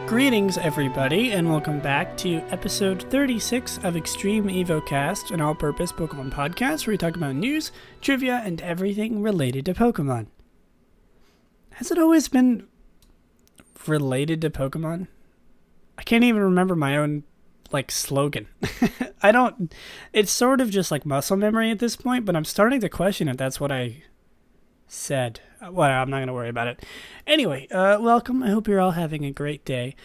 Greetings, everybody, and welcome back to episode 36 of Extreme Evocast, an all-purpose Pokemon podcast where we talk about news, trivia, and everything related to Pokemon. Has it always been related to Pokemon? I can't even remember my own, slogan. It's sort of just like muscle memory at this point, but I'm starting to question if that's what I said. Well, I'm not going to worry about it. Anyway, welcome. I hope you're all having a great day.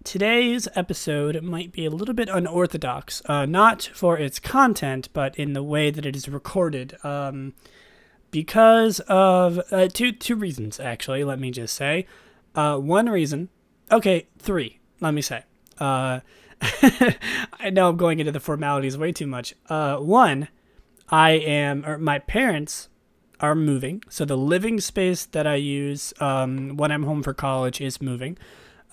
Today's episode might be a little bit unorthodox, not for its content, but in the way that it is recorded, because of two reasons, actually, let me just say. One reason, okay, three, let me say. I know I'm going into the formalities way too much. One, my parents are moving, so the living space that I use when I'm home for college is moving.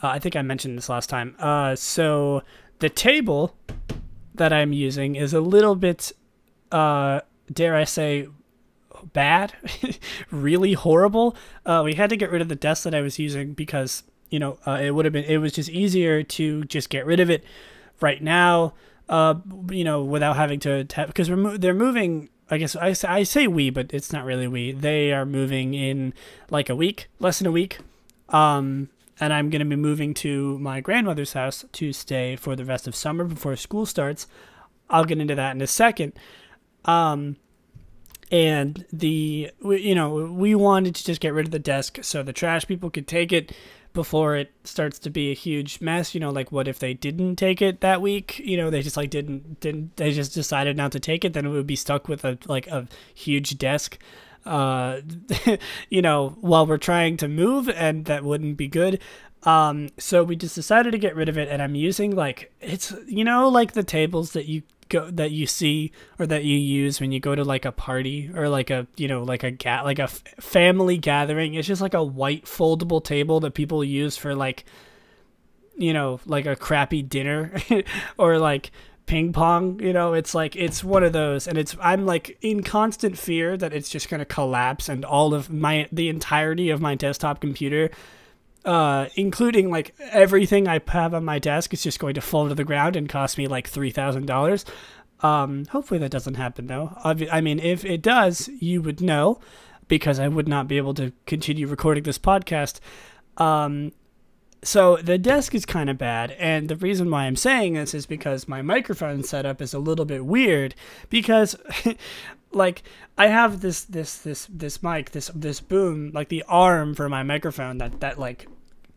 I think I mentioned this last time. So the table that I'm using is a little bit, dare I say, bad, really horrible. We had to get rid of the desk that I was using because, it was just easier to just get rid of it right now, without having to, because they're moving. I guess I say we, but it's not really we. They are moving in like a week, less than a week. And I'm going to be moving to my grandmother's house to stay for the rest of summer before school starts. I'll get into that in a second. And we wanted to just get rid of the desk so the trash people could take it before it starts to be a huge mess. What if they didn't take it that week? They just they just decided not to take it, then it would be stuck with a huge desk, while we're trying to move, and that wouldn't be good. So we just decided to get rid of it, and I'm using it's the tables that you see or that you use when you go to a party or a family gathering. It's just a white foldable table that people use for a crappy dinner or ping pong. It's one of those, and I'm in constant fear that it's just gonna collapse and all of the entirety of my desktop computer, including everything I have on my desk, is just going to fall to the ground and cost me $3,000. Hopefully that doesn't happen though. I mean, if it does, you would know, because I would not be able to continue recording this podcast. So the desk is kind of bad, and the reason why I'm saying this is because my microphone setup is a little bit weird, because I have this mic, this boom, the arm for my microphone that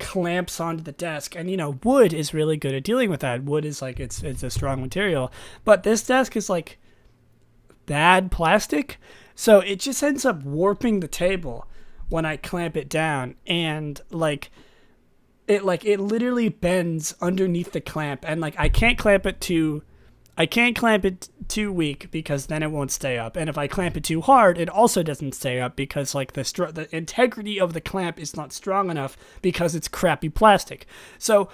clamps onto the desk, and wood is really good at dealing with that. Wood is it's a strong material, but this desk is bad plastic, so it just ends up warping the table when I clamp it down, and it literally bends underneath the clamp, and I can't clamp it too weak, because then it won't stay up, and if I clamp it too hard, it also doesn't stay up, because the integrity of the clamp is not strong enough, because it's crappy plastic. So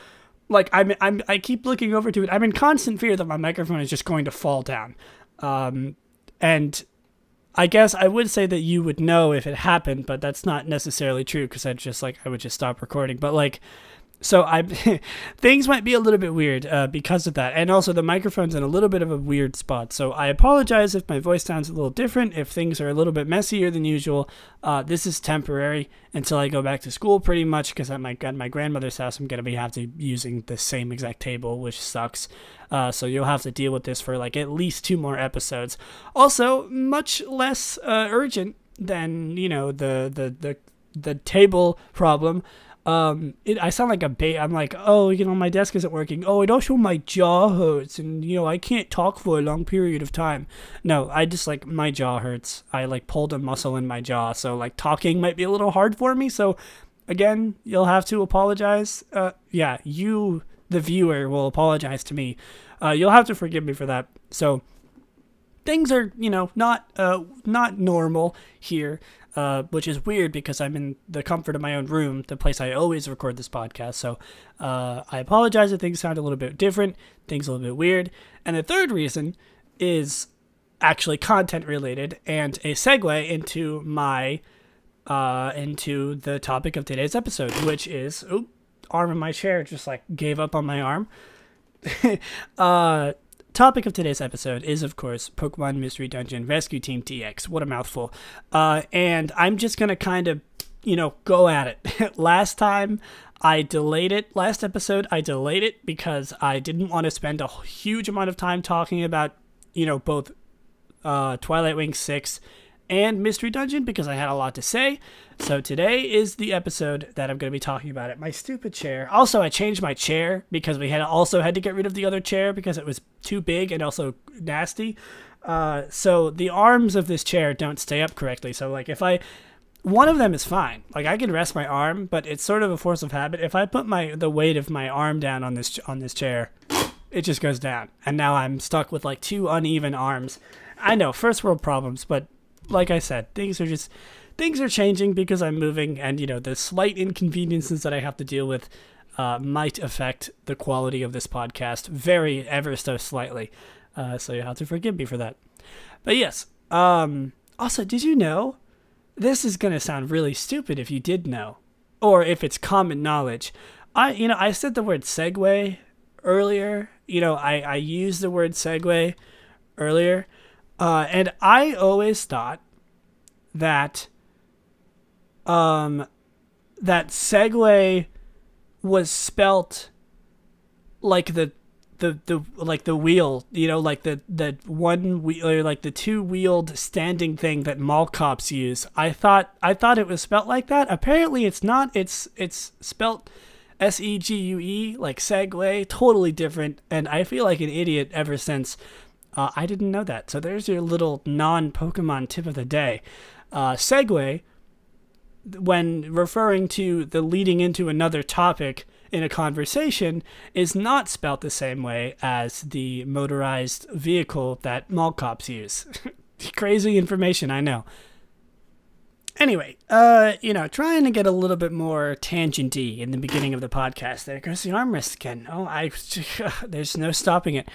I keep looking over to it. I'm in constant fear that my microphone is just going to fall down, and I guess I would say that you would know if it happened, but that's not necessarily true, because I would just stop recording. But so things might be a little bit weird because of that, and also the microphone's in a little bit of a weird spot. So I apologize if my voice sounds a little different, if things are a little bit messier than usual. This is temporary until I go back to school, pretty much, because at my grandmother's house I'm gonna have to using the same exact table, which sucks. So you'll have to deal with this for at least 2 more episodes. Also, much less urgent than the table problem. I sound like a bait. I'm oh, my desk isn't working. Oh, and also my jaw hurts, and I can't talk for a long period of time. No, I just my jaw hurts. I pulled a muscle in my jaw, so talking might be a little hard for me. So again, you'll have to apologize. Yeah, you, the viewer, will apologize to me. You'll have to forgive me for that. So things are, not normal here. Which is weird, because I'm in the comfort of my own room, the place I always record this podcast. So I apologize if things sound a little bit different, things a little bit weird. And the third reason is actually content related, and a segue into my into the topic of today's episode, which is arm of my chair just like gave up on my arm. Topic of today's episode is, of course, Pokemon Mystery Dungeon Rescue Team TX. What a mouthful. And I'm just going to kind of, go at it. Last episode, I delayed it because I didn't want to spend a huge amount of time talking about, both Twilight Wing 6 and Mystery Dungeon because I had a lot to say. So today is the episode that I'm going to be talking about it. My stupid chair. Also, I changed my chair because we had to get rid of the other chair because it was too big and also nasty. So the arms of this chair don't stay up correctly. So like one of them is fine. Like I can rest my arm, but it's sort of a force of habit. If I put the weight of my arm down on this chair, it just goes down. And now I'm stuck with like two uneven arms. I know, first world problems, but like I said, things are changing because I'm moving, and the slight inconveniences that I have to deal with might affect the quality of this podcast ever so slightly. So you have to forgive me for that. But yes. Also, did you know? This is gonna sound really stupid if you did know, or if it's common knowledge. I said the word segue earlier. I used the word segue earlier. And I always thought that that segue was spelt like the wheel, like the one wheel, or like the two-wheeled standing thing that mall cops use. I thought it was spelt like that. Apparently it's not. It's spelt SEGUE, like Segway, totally different. And I feel like an idiot ever since. I didn't know that. So there's your little non-Pokemon tip of the day. Segue, when referring to the leading into another topic in a conversation, is not spelt the same way as the motorized vehicle that mall cops use. Crazy information, I know. Anyway, trying to get a little bit more tangenty in the beginning of the podcast. There goes the armrest again. There's no stopping it.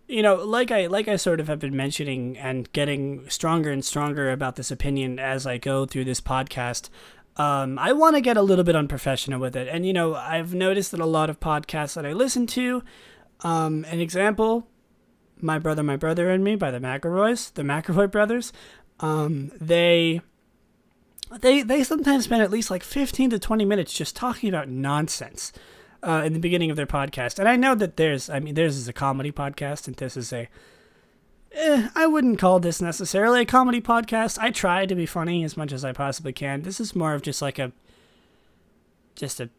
Like I sort of have been mentioning and getting stronger and stronger about this opinion as I go through this podcast, I want to get a little bit unprofessional with it. And, I've noticed that a lot of podcasts that I listen to, an example, My Brother and Me by the McElroy brothers, they sometimes spend at least like 15 to 20 minutes just talking about nonsense. In the beginning of their podcast. And I know that theirs is a comedy podcast, and this is I wouldn't call this necessarily a comedy podcast. I try to be funny as much as I possibly can. This is more of just like it's a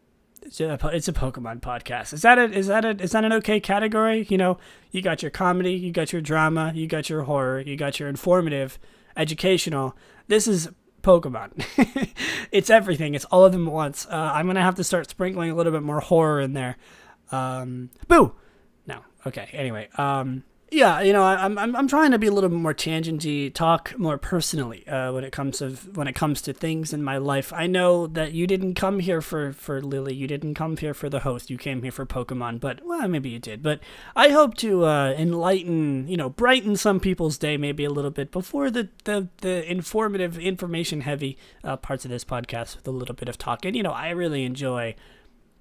Pokemon podcast. Is that an okay category? You got your comedy, you got your drama, you got your horror, you got your informative, educational. This is Pokemon. It's everything. It's all of them at once. I'm gonna have to start sprinkling a little bit more horror in there. Boo! No. Okay. Anyway. Yeah. I'm trying to be a little bit more tangenty, talk more personally when it comes to things in my life. I know that you didn't come here for Lillie. You didn't come here for the host. You came here for Pokemon. But well, maybe you did. But I hope to enlighten, brighten some people's day maybe a little bit before the informative, information heavy parts of this podcast with a little bit of talk. And I really enjoy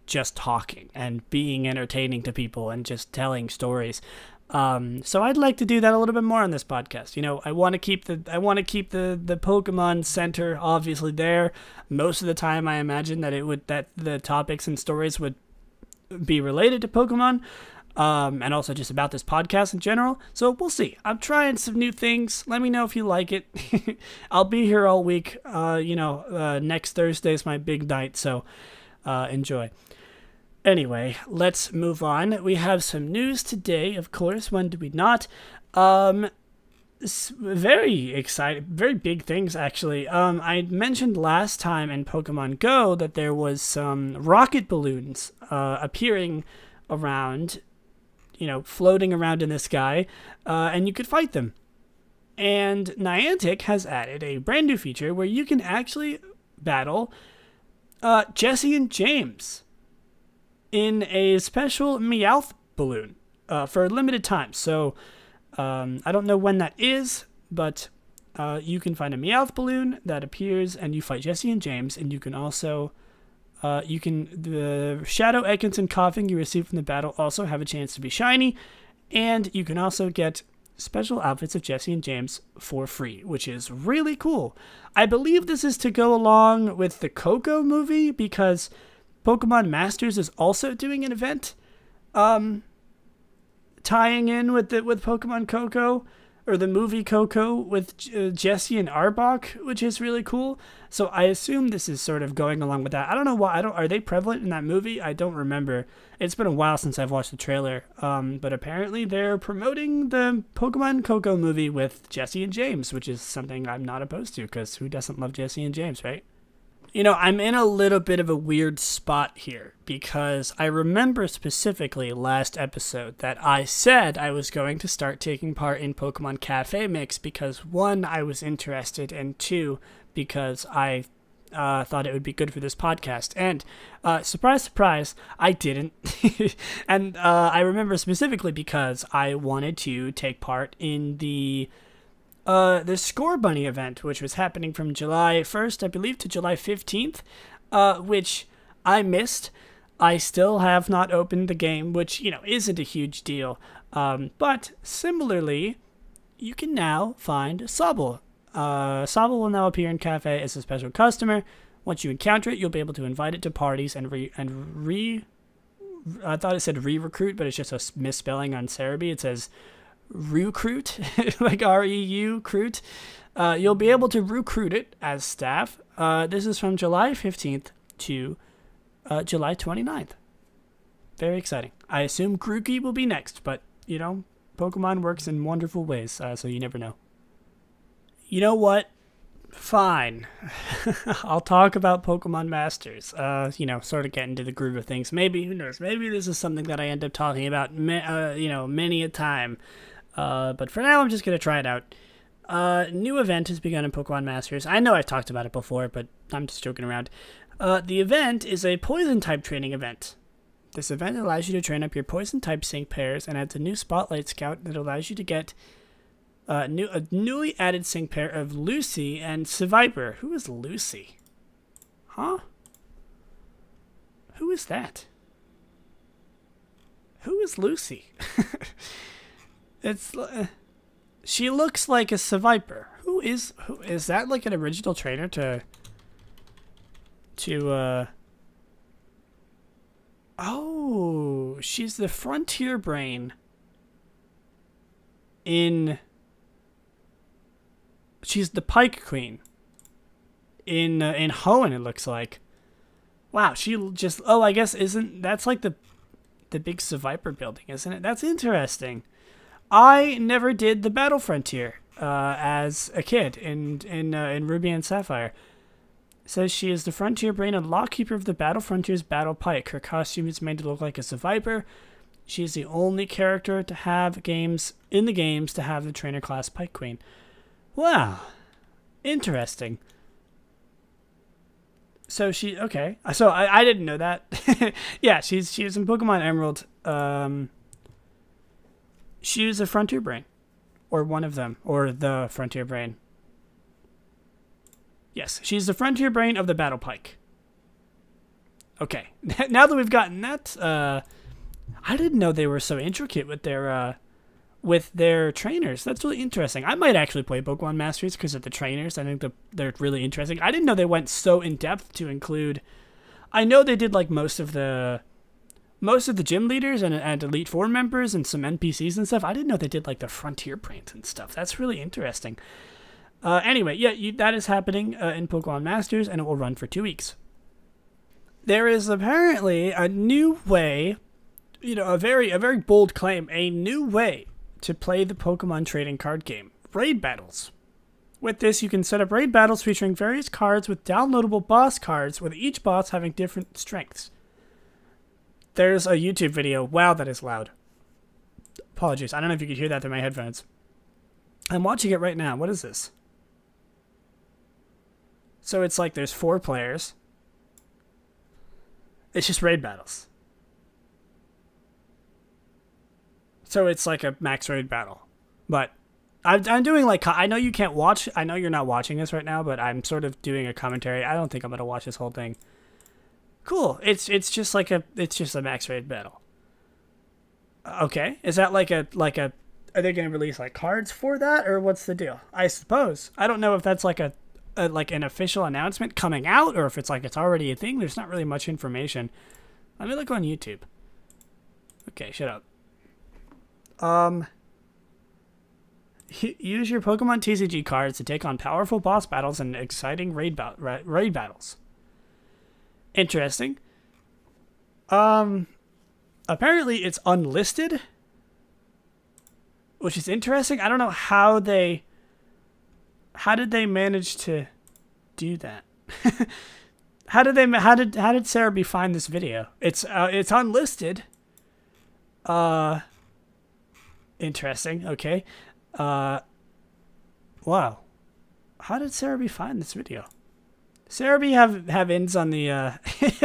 just talking and being entertaining to people and just telling stories. So I'd like to do that a little bit more on this podcast. I want to keep the Pokemon center obviously there. Most of the time I imagine that the topics and stories would be related to Pokemon, and also just about this podcast in general. So we'll see. I'm trying some new things. Let me know if you like it. I'll be here all week. Next Thursday is my big night, so enjoy. Anyway, let's move on. We have some news today, of course. When do we not? Very exciting, very big things, actually. I mentioned last time in Pokemon Go that there was some rocket balloons appearing around, floating around in the sky, and you could fight them. And Niantic has added a brand new feature where you can actually battle Jessie and James in a special Meowth balloon for a limited time. So I don't know when that is, but you can find a Meowth balloon that appears and you fight Jessie and James, and you can also The Shadow, Ekans, and Coughing you receive from the battle also have a chance to be shiny, and you can also get special outfits of Jessie and James for free, which is really cool. I believe this is to go along with the Coco movie, because Pokemon Masters is also doing an event tying in with Pokemon Coco, or the movie Coco, with Jessie and Arbok, which is really cool. So I assume this is sort of going along with that. I don't know why. Are they prevalent in that movie? I don't remember. It's been a while since I've watched the trailer. But apparently they're promoting the Pokemon Coco movie with Jessie and James, which is something I'm not opposed to, because who doesn't love Jessie and James, right? You know, I'm in a little bit of a weird spot here, because I remember specifically last episode that I said I was going to start taking part in Pokemon Cafe Mix because, one, I was interested, and two, because I thought it would be good for this podcast. And surprise, surprise, I didn't. And I remember specifically because I wanted to take part in the Score Bunny event, which was happening from July 1st, I believe, to July 15th, which I missed. I still have not opened the game, which, you know, isn't a huge deal. But similarly, you can now find Sobble. Sobble will now appear in Cafe as a special customer. Once you encounter it, you'll be able to invite it to parties and I thought it said re-recruit, but it's just a misspelling on Cerebi. It says recruit, like R-E-U, recruit. You'll be able to recruit it as staff. This is from July 15th to July 29th. Very exciting. I assume Grookey will be next, but, you know, Pokemon works in wonderful ways, so you never know. You know what? Fine. I'll talk about Pokemon Masters. You know, sort of get into the groove of things. Maybe, who knows, maybe this is something that I end up talking about, you know, many a time. But for now, I'm just going to try it out. New event has begun in Pokemon Masters. I know I've talked about it before, but I'm just joking around. The event is a Poison-type training event. This event allows you to train up your Poison-type sync pairs and adds a new Spotlight Scout that allows you to get a newly added sync pair of Lucy and Seviper. Who is Lucy? Huh? Who is that? Who is Lucy? It's she looks like a Seviper. Who is that? Like an original trainer to oh, she's the Frontier Brain she's the Pike Queen in Hoenn, it looks like. Wow, she just, oh, I guess that's like the big Seviper building, isn't it? That's interesting. I never did the Battle Frontier as a kid in Ruby and Sapphire. It says she is the Frontier Brain and Lockkeeper of the Battle Frontier's Battle Pike. Her costume is made to look like a Seviper. She is the only character to have in the games to have the trainer class Pike Queen. Wow, interesting. So okay. So I didn't know that. Yeah, she's in Pokemon Emerald. She was a Frontier Brain, or one of them, or the Frontier Brain. Yes, she's the Frontier Brain of the Battle Pike. Okay, now that we've gotten that, I didn't know they were so intricate with their trainers. That's really interesting. I might actually play Pokemon Masters because of the trainers. I think they're really interesting. I didn't know they went so in depth to include. I know they did like most of the gym leaders and Elite Four members and some NPCs and stuff. I didn't know they did like the Frontier Brains and stuff. That's really interesting. Anyway, yeah, that is happening in Pokemon Masters, and it will run for 2 weeks. There is apparently a new way, you know, a very bold claim, a new way to play the Pokemon trading card game, raid battles. With this, you can set up raid battles featuring various cards with downloadable boss cards, with each boss having different strengths. There's a YouTube video. Wow, that is loud. Apologies. I don't know if you could hear that through my headphones. I'm watching it right now. What is this? So it's like there's 4 players. It's just raid battles. So it's like a max raid battle. But I'm doing like, I know you can't watch, I know you're not watching this right now, but I'm sort of doing a commentary. I don't think I'm going to watch this whole thing. Cool. It's just like it's just a max raid battle. Okay. Is that like a are they going to release like cards for that, or what's the deal? I suppose. I don't know if that's like a like an official announcement coming out, or if it's like it's already a thing. There's not really much information. Let me look on YouTube. Okay, shut up. Use your Pokemon TCG cards to take on powerful boss battles and exciting raid battles. Interesting. Apparently it's unlisted, which is interesting. I don't know how did they manage to do that? How did Cerebi find this video? It's unlisted. Interesting. Okay. Wow. How did Cerebi find this video? Cerebi have ins on the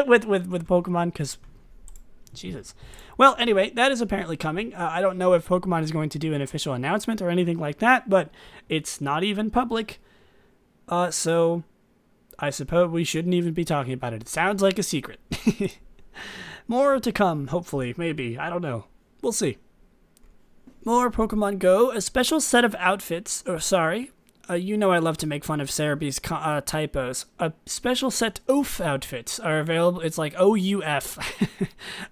with Pokemon, because Jesus. Well, anyway, that is apparently coming. I don't know if Pokemon is going to do an official announcement or anything like that, but it's not even public. So I suppose we shouldn't even be talking about it. It sounds like a secret. More to come, hopefully, maybe. I don't know. We'll see. More Pokemon Go. A special set of outfits. Oh, sorry. You know I love to make fun of Cerebi's typos. A special set OOF outfits are available. It's like OUF.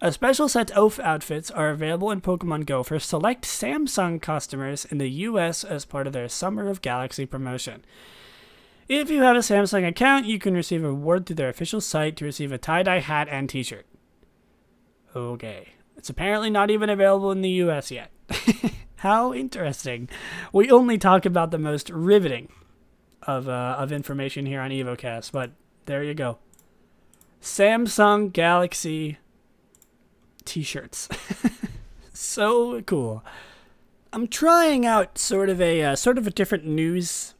A special set OOF outfits are available in Pokemon Go for select Samsung customers in the US as part of their Summer of Galaxy promotion. If you have a Samsung account, you can receive a reward through their official site to receive a tie-dye hat and t-shirt. Okay. It's apparently not even available in the US yet. How interesting. We only talk about the most riveting of information here on Evocast, but there you go. Samsung Galaxy t-shirts. So cool. I'm trying out sort of a different news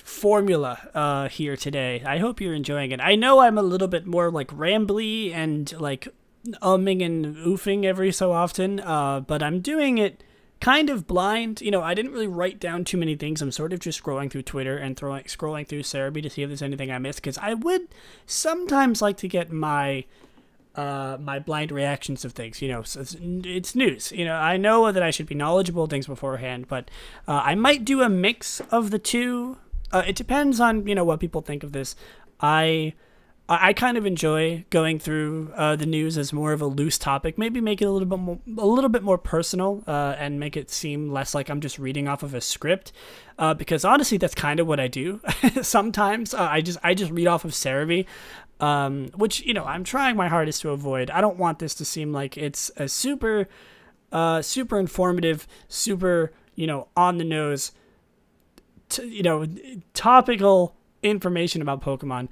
formula here today. I hope you're enjoying it. I know I'm a little bit more like rambly and like umming and oofing every so often, but I'm doing it kind of blind. You know, I didn't really write down too many things. I'm sort of just scrolling through Twitter and scrolling through Cerebi to see if there's anything I missed, because I would sometimes like to get my my blind reactions of things. You know, so it's news. You know, I know that I should be knowledgeable of things beforehand, but I might do a mix of the two. It depends on, you know, what people think of this. I kind of enjoy going through the news as more of a loose topic. Maybe make it a little bit more personal, and make it seem less like I'm just reading off of a script. Because honestly, that's kind of what I do. Sometimes I just read off of Cerebi, which, you know, I'm trying my hardest to avoid. I don't want this to seem like it's a super informative, super, you know, on the nose, you know, topical information about Pokemon.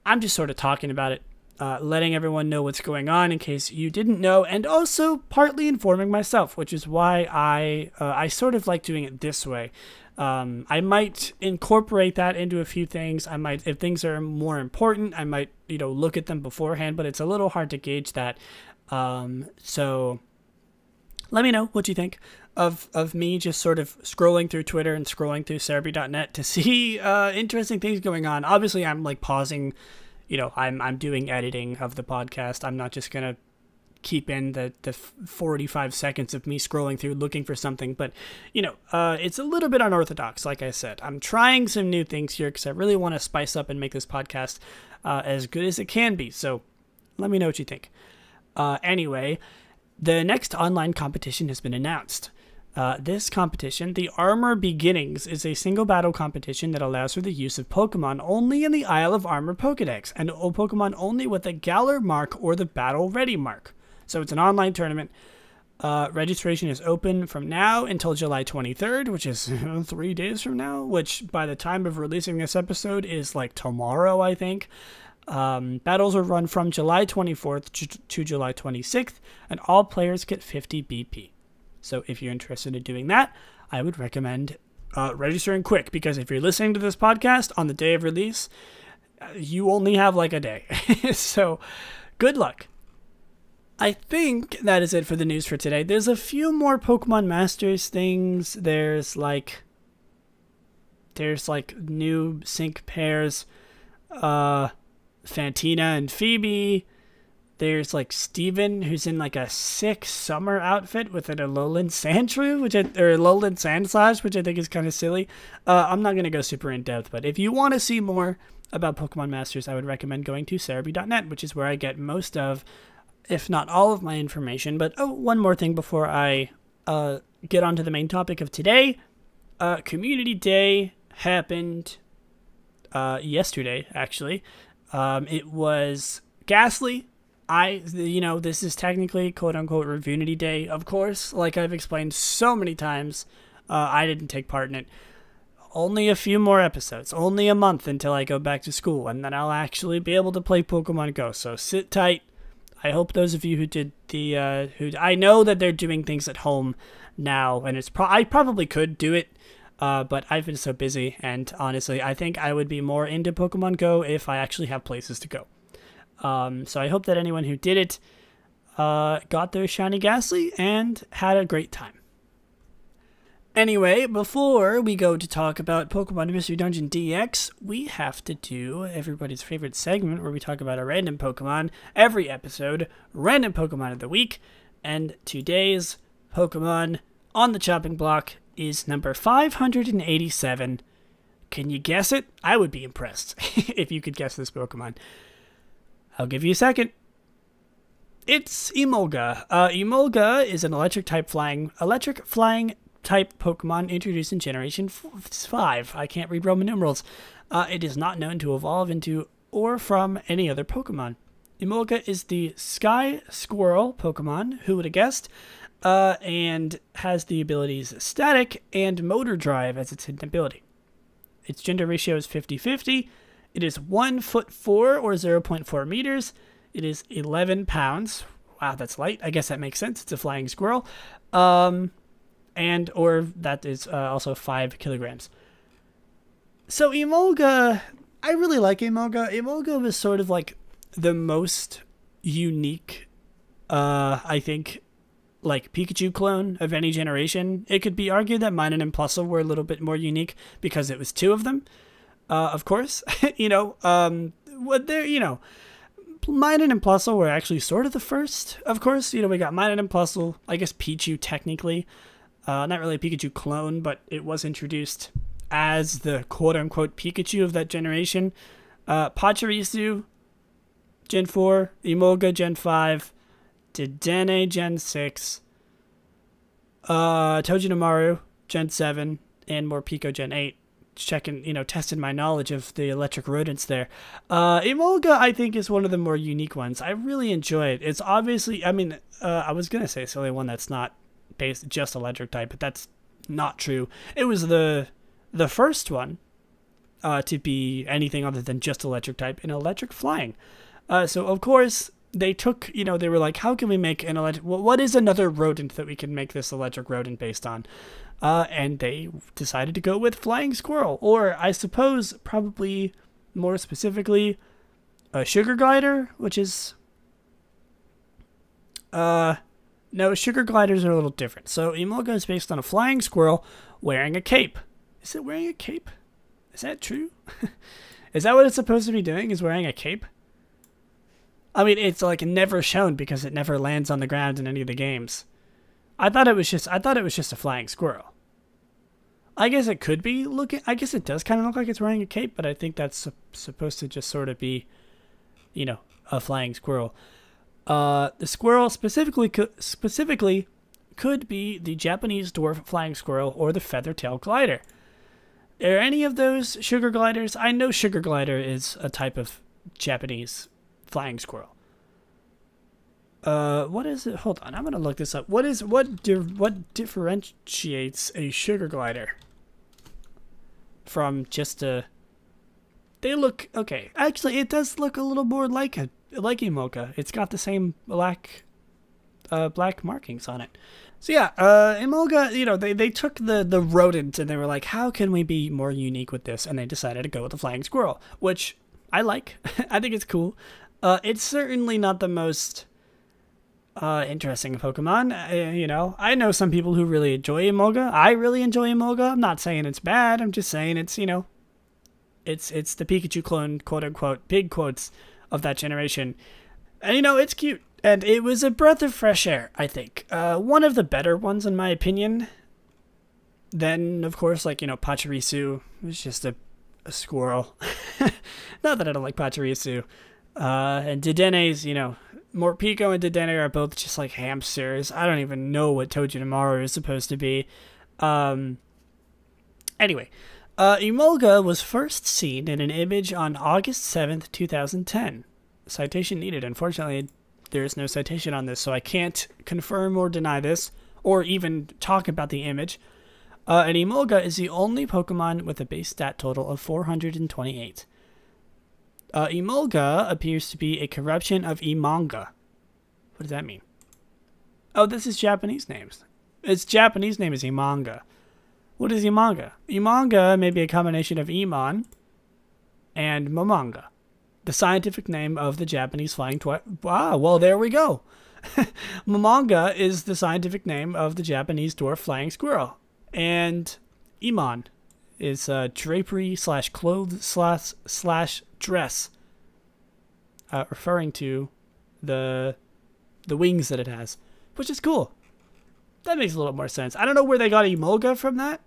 I'm just sort of talking about it, letting everyone know what's going on in case you didn't know, and also partly informing myself, which is why I sort of like doing it this way. I might incorporate that into a few things. I might, if things are more important, I might, you know, look at them beforehand, but it's a little hard to gauge that. So let me know what you think of me just sort of scrolling through Twitter and scrolling through Cerebi.net to see interesting things going on. Obviously, I'm like pausing, you know, I'm doing editing of the podcast. I'm not just gonna keep in the 45 seconds of me scrolling through looking for something, but you know, it's a little bit unorthodox. Like I said, I'm trying some new things here because I really want to spice up and make this podcast as good as it can be. So let me know what you think. Anyway, the next online competition has been announced. This competition, the Armor Beginnings, is a single battle competition that allows for the use of Pokemon only in the Isle of Armor Pokedex, and Pokemon only with the Galar mark or the Battle Ready mark. So it's an online tournament. Registration is open from now until July 23rd, which is 3 days from now, which by the time of releasing this episode is like tomorrow, I think. Battles are run from July 24th to July 26th, and all players get 50 BP. So if you're interested in doing that, I would recommend registering quick, because if you're listening to this podcast on the day of release, you only have like a day. So good luck. I think that is it for the news for today. There's a few more Pokemon Masters things. There's like new sync pairs. Fantina and Phoebe. There's like Steven, who's in like a sick summer outfit with an Alolan Sandshrew, or Alolan Sandslash, which I think is kind of silly. I'm not going to go super in depth, but if you want to see more about Pokemon Masters, I would recommend going to cerebi.net, which is where I get most of, if not all of my information. But one more thing before I get onto the main topic of today. Community Day happened yesterday, actually. It was ghastly. This is technically quote-unquote Reviewity Day, of course. Like I've explained so many times, I didn't take part in it. Only a few more episodes. Only a month until I go back to school, and then I'll actually be able to play Pokemon Go. So sit tight. I hope those of you who did I know that they're doing things at home now, and I probably could do it, but I've been so busy, and honestly, I think I would be more into Pokemon Go if I actually have places to go. So I hope that anyone who did it got their shiny Ghastly and had a great time. Anyway, before we go to talk about Pokemon Mystery Dungeon DX, we have to do everybody's favorite segment where we talk about a random Pokemon every episode, random Pokemon of the week, and today's Pokemon on the chopping block is number 587. Can you guess it? I would be impressed if you could guess this Pokemon. I'll give you a second. It's Emolga. Emolga is an electric flying type Pokemon introduced in Generation 5. I can't read Roman numerals. It is not known to evolve into or from any other Pokemon. Emolga is the Sky Squirrel Pokemon, who would have guessed, and has the abilities Static and Motor Drive as its hidden ability. Its gender ratio is 50-50. It is 1'4" or 0.4 meters. It is 11 pounds. Wow, that's light. I guess that makes sense. It's a flying squirrel. Or that is also 5 kilograms. So Emolga, I really like Emolga. Emolga was sort of like the most unique, I think, like Pikachu clone of any generation. It could be argued that Minun and Plusle were a little bit more unique because it was 2 of them. Of course, Minun and Plusle were actually sort of the first. Of course, we got Minun and Plusle. I guess Pichu technically, not really a Pikachu clone, but it was introduced as the quote-unquote Pikachu of that generation. Pachirisu, Gen 4, Emolga, Gen 5, Dedenne, Gen 6, Togedemaru, Gen 7, and Morpeko, Gen 8. Testing my knowledge of the electric rodents there. Emolga, I think, is one of the more unique ones. I really enjoy it. It's obviously, I was going to say it's the only one that's not based just electric type, but that's not true. It was the first one to be anything other than just electric type in electric flying. So, of course, they took, they were like, how can we make an electric, what is another rodent that we can make this electric rodent based on? And they decided to go with Flying Squirrel, or I suppose probably more specifically a Sugar Glider, which is, no, Sugar Gliders are a little different. So Emolga is based on a flying squirrel wearing a cape. Is it wearing a cape? Is that true? Is that what it's supposed to be doing, is wearing a cape? I mean, it's like never shown because it never lands on the ground in any of the games. I thought it was just a flying squirrel. I guess it could be I guess it does kind of look like it's wearing a cape, but I think that's supposed to just sort of be, a flying squirrel. The squirrel specifically could be the Japanese dwarf flying squirrel or the feather-tail glider. Are any of those sugar gliders? I know sugar glider is a type of Japanese flying squirrel. What is it? Hold on, I'm gonna look this up. What differentiates a sugar glider from just a? They look okay. Actually, it does look a little more like Emolga. It's got the same black markings on it. So yeah, Emolga, they took the rodent and they were like, how can we be more unique with this? And they decided to go with the flying squirrel, which I like. I think it's cool. It's certainly not the most interesting Pokemon. I know some people who really enjoy Emolga. I really enjoy Emolga. I'm not saying it's bad. I'm just saying it's, It's the Pikachu clone, quote unquote, big quotes of that generation. And you know, it's cute. And it was a breath of fresh air, I think. One of the better ones, in my opinion. Then, of course, like, you know, Pachirisu was just a squirrel. Not that I don't like Pachirisu. And Dedene's, you know, Morpeko and Dedenne are both just like hamsters. I don't even know what Togedemaru is supposed to be. Anyway, Emolga was first seen in an image on August 7th, 2010. Citation needed. Unfortunately, there is no citation on this, so I can't confirm or deny this, or even talk about the image. And Emolga is the only Pokemon with a base stat total of 428. Emolga appears to be a corruption of Emanga. What does that mean? Oh, this is Japanese names. Its Japanese name is Emanga. What is Emanga? Emanga may be a combination of Emon and Momanga, the scientific name of the Japanese flying Wow, well, there we go. Momanga is the scientific name of the Japanese dwarf flying squirrel. And Emon is drapery slash clothes slash dress, referring to the wings that it has, which is cool. That makes a little more sense. I don't know where they got Emolga from that.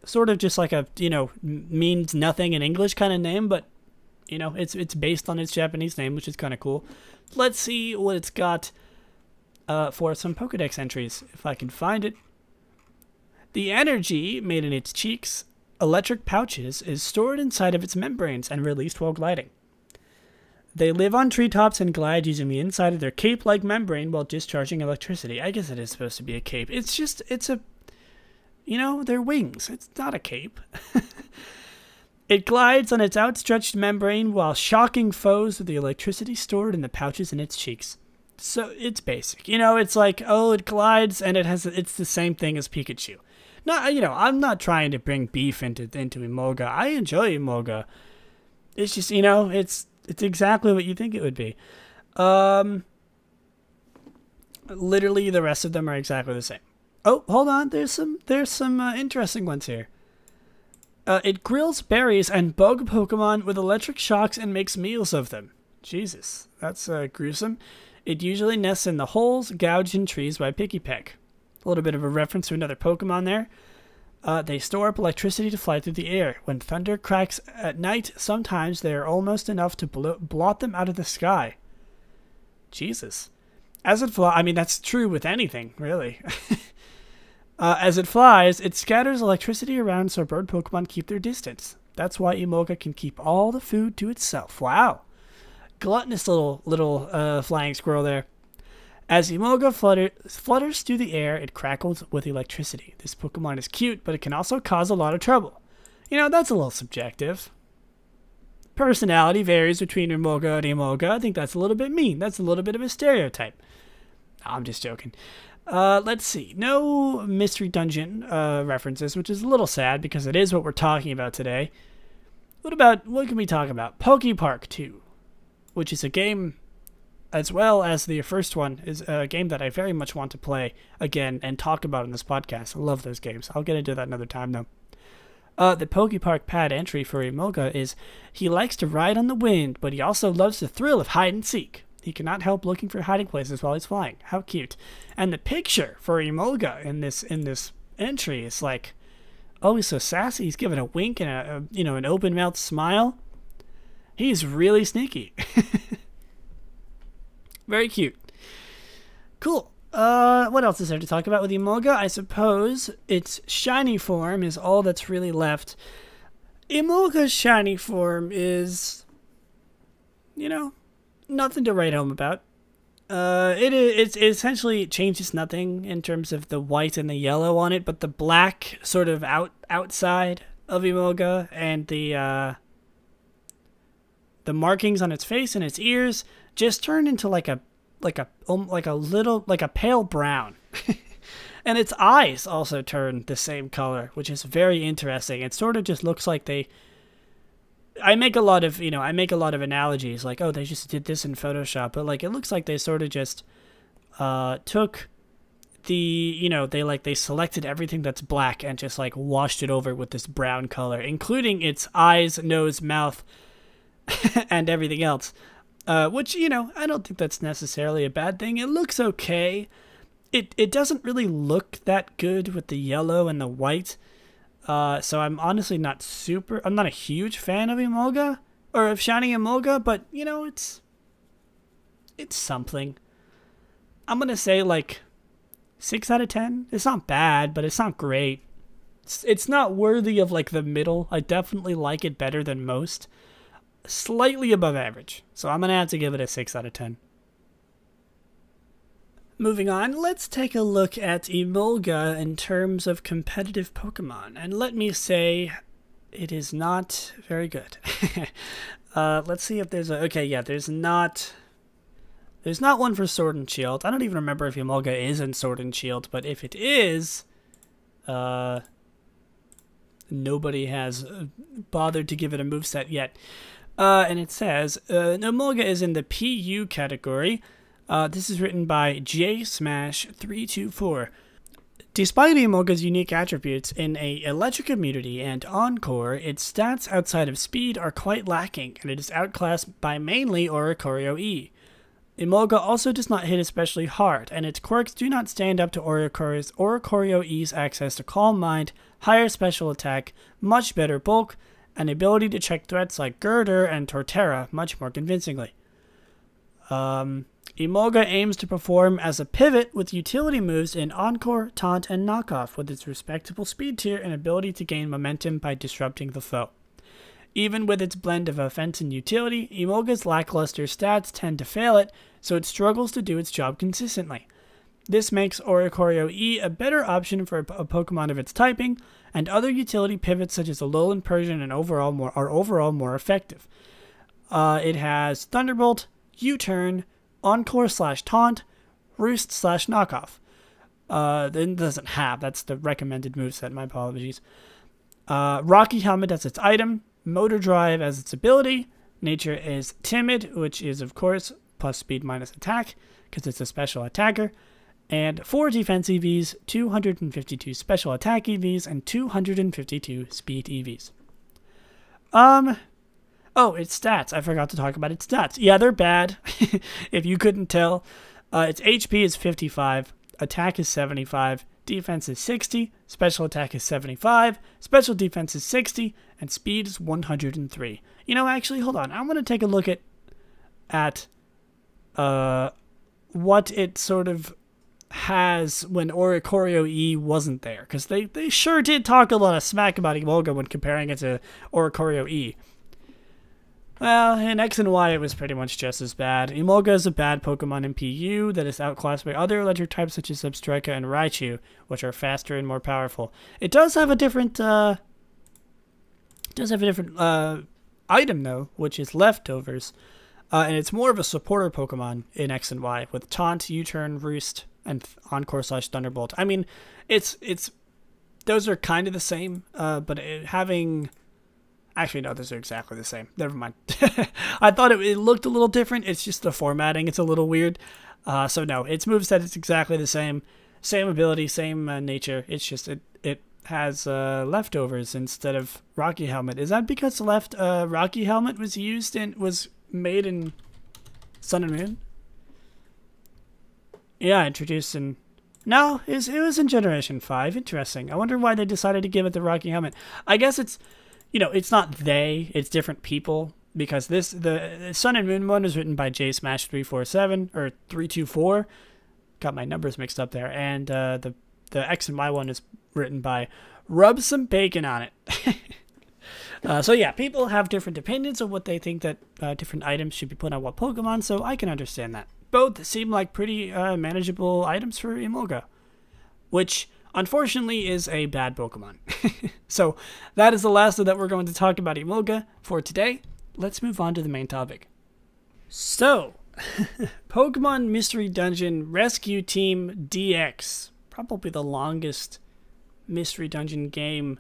Sort of just like a, you know, means nothing in English kind of name, but, you know, it's based on its Japanese name, which is kind of cool. Let's see what it's got for some Pokedex entries, if I can find it. The energy made in its cheeks, electric pouches, is stored inside of its membranes and released while gliding. They live on treetops and glide using the inside of their cape-like membrane while discharging electricity. I guess it is supposed to be a cape. It's just, it's a, you know, they're wings. It's not a cape. It glides on its outstretched membrane while shocking foes with the electricity stored in the pouches in its cheeks. So it's basic. You know, it's like, oh, it glides and it's the same thing as Pikachu. No, you know, I'm not trying to bring beef into Emolga. I enjoy Emolga. It's just, you know, it's exactly what you think it would be. Literally, the rest of them are exactly the same. Oh, hold on. There's some interesting ones here. It grills berries and bug Pokemon with electric shocks and makes meals of them. Jesus, that's gruesome. It usually nests in the holes gouged in trees by Pikipek. A little bit of a reference to another Pokemon there. They store up electricity to fly through the air. When thunder cracks at night, sometimes they are almost enough to blot them out of the sky. Jesus. As it flies, I mean, that's true with anything, really. As it flies, it scatters electricity around so bird Pokemon keep their distance. That's why Emolga can keep all the food to itself. Wow. Gluttonous little flying squirrel there. As Emolga flutters through the air, it crackles with electricity. This Pokemon is cute, but it can also cause a lot of trouble. You know, that's a little subjective. Personality varies between Emolga and Emolga. I think that's a little bit mean. That's a little bit of a stereotype. No, I'm just joking. Let's see. No Mystery Dungeon references, which is a little sad because it is what we're talking about today. What can we talk about? Pokepark 2, which is a game, as well as the first one, is a game that I very much want to play again and talk about in this podcast. I love those games. I'll get into that another time, though. The Pokepark pad entry for Emolga is, he likes to ride on the wind, but he also loves the thrill of hide and seek. He cannot help looking for hiding places while he's flying. How cute. And the picture for Emolga in this entry is like, oh, he's so sassy. He's giving a wink and an open-mouthed smile. He's really sneaky. Very cute. Cool. What else is there to talk about with Emolga? I suppose its shiny form is all that's really left. Emolga's shiny form is, you know, nothing to write home about. It essentially changes nothing in terms of the white and the yellow on it, but the black sort of outside of Emolga and the markings on its face and its ears just turn into like a pale brown. And its eyes also turn the same color, which is very interesting. It sort of just looks like I make a lot of analogies, like, oh, they just did this in Photoshop, but like it looks like they sort of just took they selected everything that's black and just like washed it over with this brown color, including its eyes, nose, mouth, and everything else. Which, I don't think that's necessarily a bad thing. It looks okay. It doesn't really look that good with the yellow and the white. So I'm honestly I'm not a huge fan of Emolga, or of Shiny Emolga, but, it's something. I'm going to say, like, 6 out of 10. It's not bad, but it's not great. It's not worthy of, like, the middle. I definitely like it better than most. Slightly above average. So I'm going to have to give it a 6 out of 10. Moving on, let's take a look at Emolga in terms of competitive Pokemon. And let me say, it is not very good. Let's see if there's a... Okay, yeah, there's not one for Sword and Shield. I don't even remember if Emolga is in Sword and Shield, but if it is, nobody has bothered to give it a moveset yet. And it says, Emolga is in the PU category. This is written by JSmash324. Despite Emolga's unique attributes in a Electric Immunity and Encore, its stats outside of speed are quite lacking, and it is outclassed by mainly Oricorio E. Emolga also does not hit especially hard, and its quirks do not stand up to Oricorio E's access to Calm Mind, higher special attack, much better bulk, and ability to check threats like Girder and Torterra much more convincingly. Emolga aims to perform as a pivot with utility moves in Encore, Taunt, and Knockoff with its respectable speed tier and ability to gain momentum by disrupting the foe. Even with its blend of offense and utility, Emolga's lackluster stats tend to fail it, so it struggles to do its job consistently. This makes Oricorio E a better option for a Pokemon of its typing, and other utility pivots such as Alolan Persian and overall more effective. It has Thunderbolt, U-Turn, Encore/Taunt, Roost/Knockoff. It doesn't have, that's the recommended moveset, my apologies. Rocky Helmet as its item, Motor Drive as its ability, Nature is Timid, which is of course plus speed minus attack, because it's a special attacker, and 4 defense EVs, 252 special attack EVs, and 252 speed EVs. Oh, its stats. I forgot to talk about its stats. Yeah, they're bad, if you couldn't tell. Its HP is 55, attack is 75, defense is 60, special attack is 75, special defense is 60, and speed is 103. Actually, hold on. I'm going to take a look at what it sort of has when Oricorio E wasn't there, because they sure did talk a lot of smack about Emolga when comparing it to Oricorio E. Well, in X and Y, it was pretty much just as bad. Emolga is a bad Pokemon in PU that is outclassed by other electric types such as Substrika and Raichu, which are faster and more powerful. It does have a different, item though, which is Leftovers, and it's more of a supporter Pokemon in X and Y with Taunt, U-Turn, Roost, and Encore/Thunderbolt. I mean, those are kind of the same, but having. Actually, no, those are exactly the same. Never mind. I thought it looked a little different. It's just the formatting. It's a little weird. So no, its moveset is exactly the same. Same ability, same nature. It's just it has Leftovers instead of Rocky Helmet. Is that because Rocky Helmet was made in Sun and Moon? Yeah, introduced in... No, it was in Generation 5. Interesting. I wonder why they decided to give it the Rocky Helmet. I guess it's... it's not it's different people, because the Sun and Moon one is written by JSmash347, or 324, got my numbers mixed up there, and the X and Y one is written by Rub Some Bacon on It. So yeah, people have different opinions of what they think that different items should be put on what Pokemon, so I can understand that. Both seem like pretty manageable items for Emolga, which... unfortunately, is a bad Pokemon. So that is the last that we're going to talk about Emolga for today. Let's move on to the main topic. So, Pokemon Mystery Dungeon Rescue Team DX. Probably the longest Mystery Dungeon game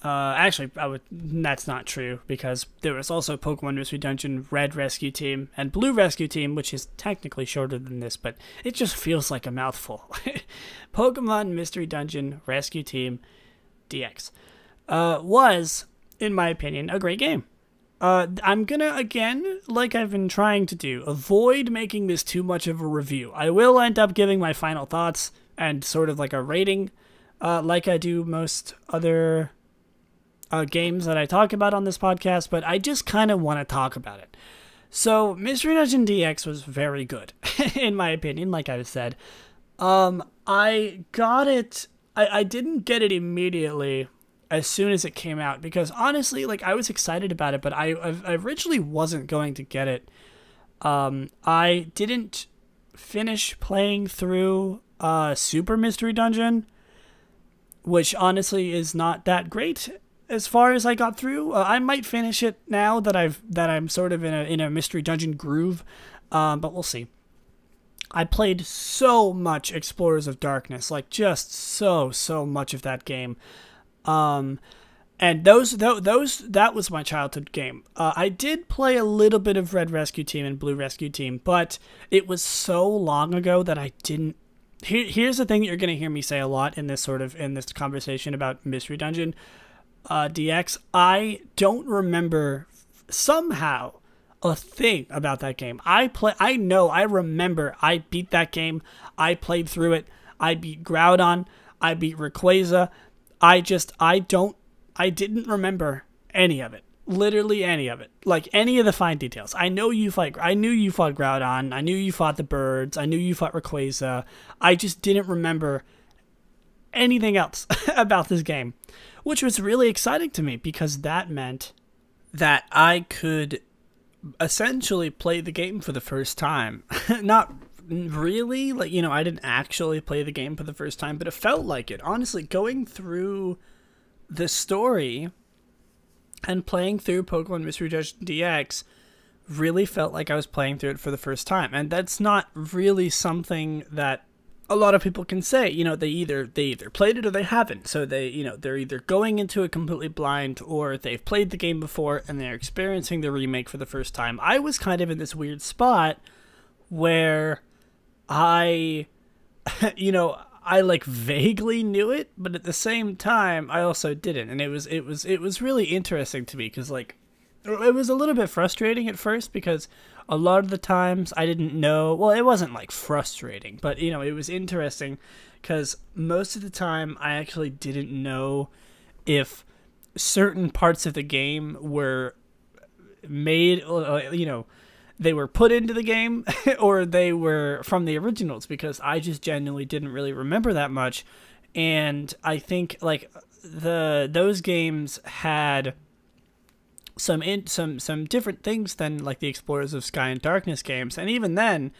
Actually, that's not true, because there was also Pokemon Mystery Dungeon Red Rescue Team and Blue Rescue Team, which is technically shorter than this, but it just feels like a mouthful. Pokemon Mystery Dungeon Rescue Team DX was, in my opinion, a great game. I'm gonna, again, like I've been trying to do, avoid making this too much of a review. I will end up giving my final thoughts and sort of like a rating, like I do most other games that I talk about on this podcast, but I just kind of want to talk about it. So, Mystery Dungeon DX was very good, in my opinion, like I said. I got it, I didn't get it immediately as soon as it came out, because honestly, like, I was excited about it, but I originally wasn't going to get it. I didn't finish playing through Super Mystery Dungeon, which honestly is not that great as far as I got through. I might finish it now that I'm sort of in a Mystery Dungeon groove, but we'll see. I played so much Explorers of Darkness, like just so much of that game. And that was my childhood game. I did play a little bit of Red Rescue Team and Blue Rescue Team, but it was so long ago that I didn't. Here's the thing that you're going to hear me say a lot in this conversation about Mystery Dungeon DX. I don't remember somehow a thing about that game. I remember I beat that game. I played through it. I beat Groudon. I beat Rayquaza. I didn't remember any of it. Literally any of it. Like, any of the fine details. I knew you fought Groudon. I knew you fought the birds. I knew you fought Rayquaza. I just didn't remember anything else about this game, which was really exciting to me, because that meant that I could essentially play the game for the first time. Not really, like, I didn't actually play the game for the first time, but it felt like it. Honestly, going through the story and playing through Pokemon Mystery Dungeon DX really felt like I was playing through it for the first time. And that's not really something that a lot of people can say. They either played it or they haven't. So they're either going into it completely blind, or they've played the game before and they're experiencing the remake for the first time. I was kind of in this weird spot where I like vaguely knew it, but at the same time I also didn't, and it was really interesting to me, because like it was a little bit frustrating at first, because a lot of the times I didn't know. Well, it wasn't like frustrating, but it was interesting, because most of the time I actually didn't know if certain parts of the game were made, they were put into the game or they were from the originals, because I just genuinely didn't really remember that much. And I think like those games had some different things than like the Explorers of Sky and Darkness games. And even then,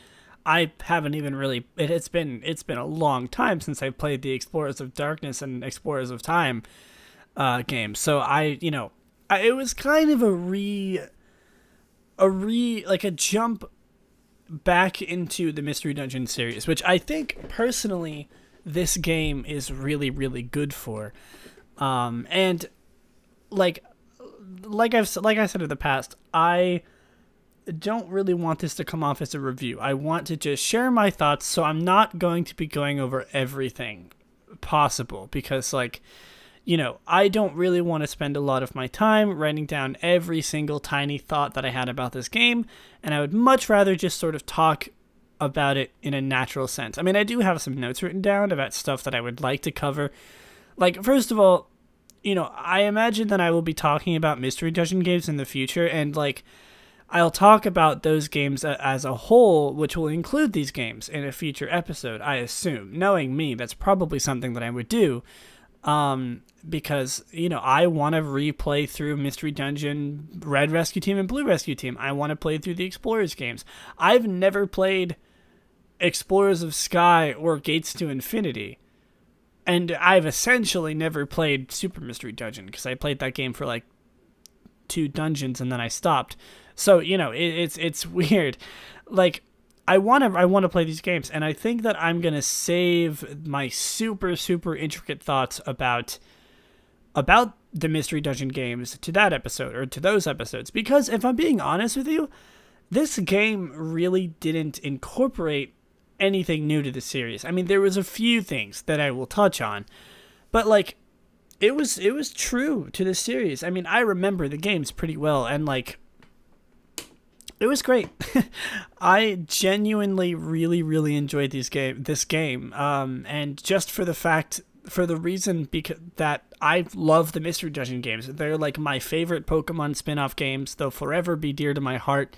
I haven't even really, it's been a long time since I played the Explorers of Darkness and Explorers of Time games. So it was kind of a jump back into the Mystery Dungeon series, which I think personally this game is really, really good for. And like I said in the past, I don't really want this to come off as a review. I want to just share my thoughts, so I'm not going to be going over everything possible, because I don't really want to spend a lot of my time writing down every single tiny thought that I had about this game, and I would much rather just sort of talk about it in a natural sense. I mean, I do have some notes written down about stuff that I would like to cover. Like, first of all, I imagine that I will be talking about Mystery Dungeon games in the future, and I'll talk about those games as a whole, which will include these games in a future episode, I assume. Knowing me, that's probably something that I would do. Because, I want to replay through Mystery Dungeon, Red Rescue Team, and Blue Rescue Team. I want to play through the Explorers games. I've never played Explorers of Sky or Gates to Infinity. And I've essentially never played Super Mystery Dungeon, because I played that game for like 2 dungeons and then I stopped. So, it's weird. Like, I want to play these games, and I think that I'm going to save my super intricate thoughts about the Mystery Dungeon games to that episode, or to those episodes, because if I'm being honest with you, this game really didn't incorporate anything new to the series. I mean, there was a few things that I will touch on, but like, it was true to the series. I mean, I remember the games pretty well, and like, it was great. I genuinely really enjoyed this game. And just for the reason that I love the Mystery Dungeon games. They're like my favorite Pokemon spin-off games. They'll forever be dear to my heart.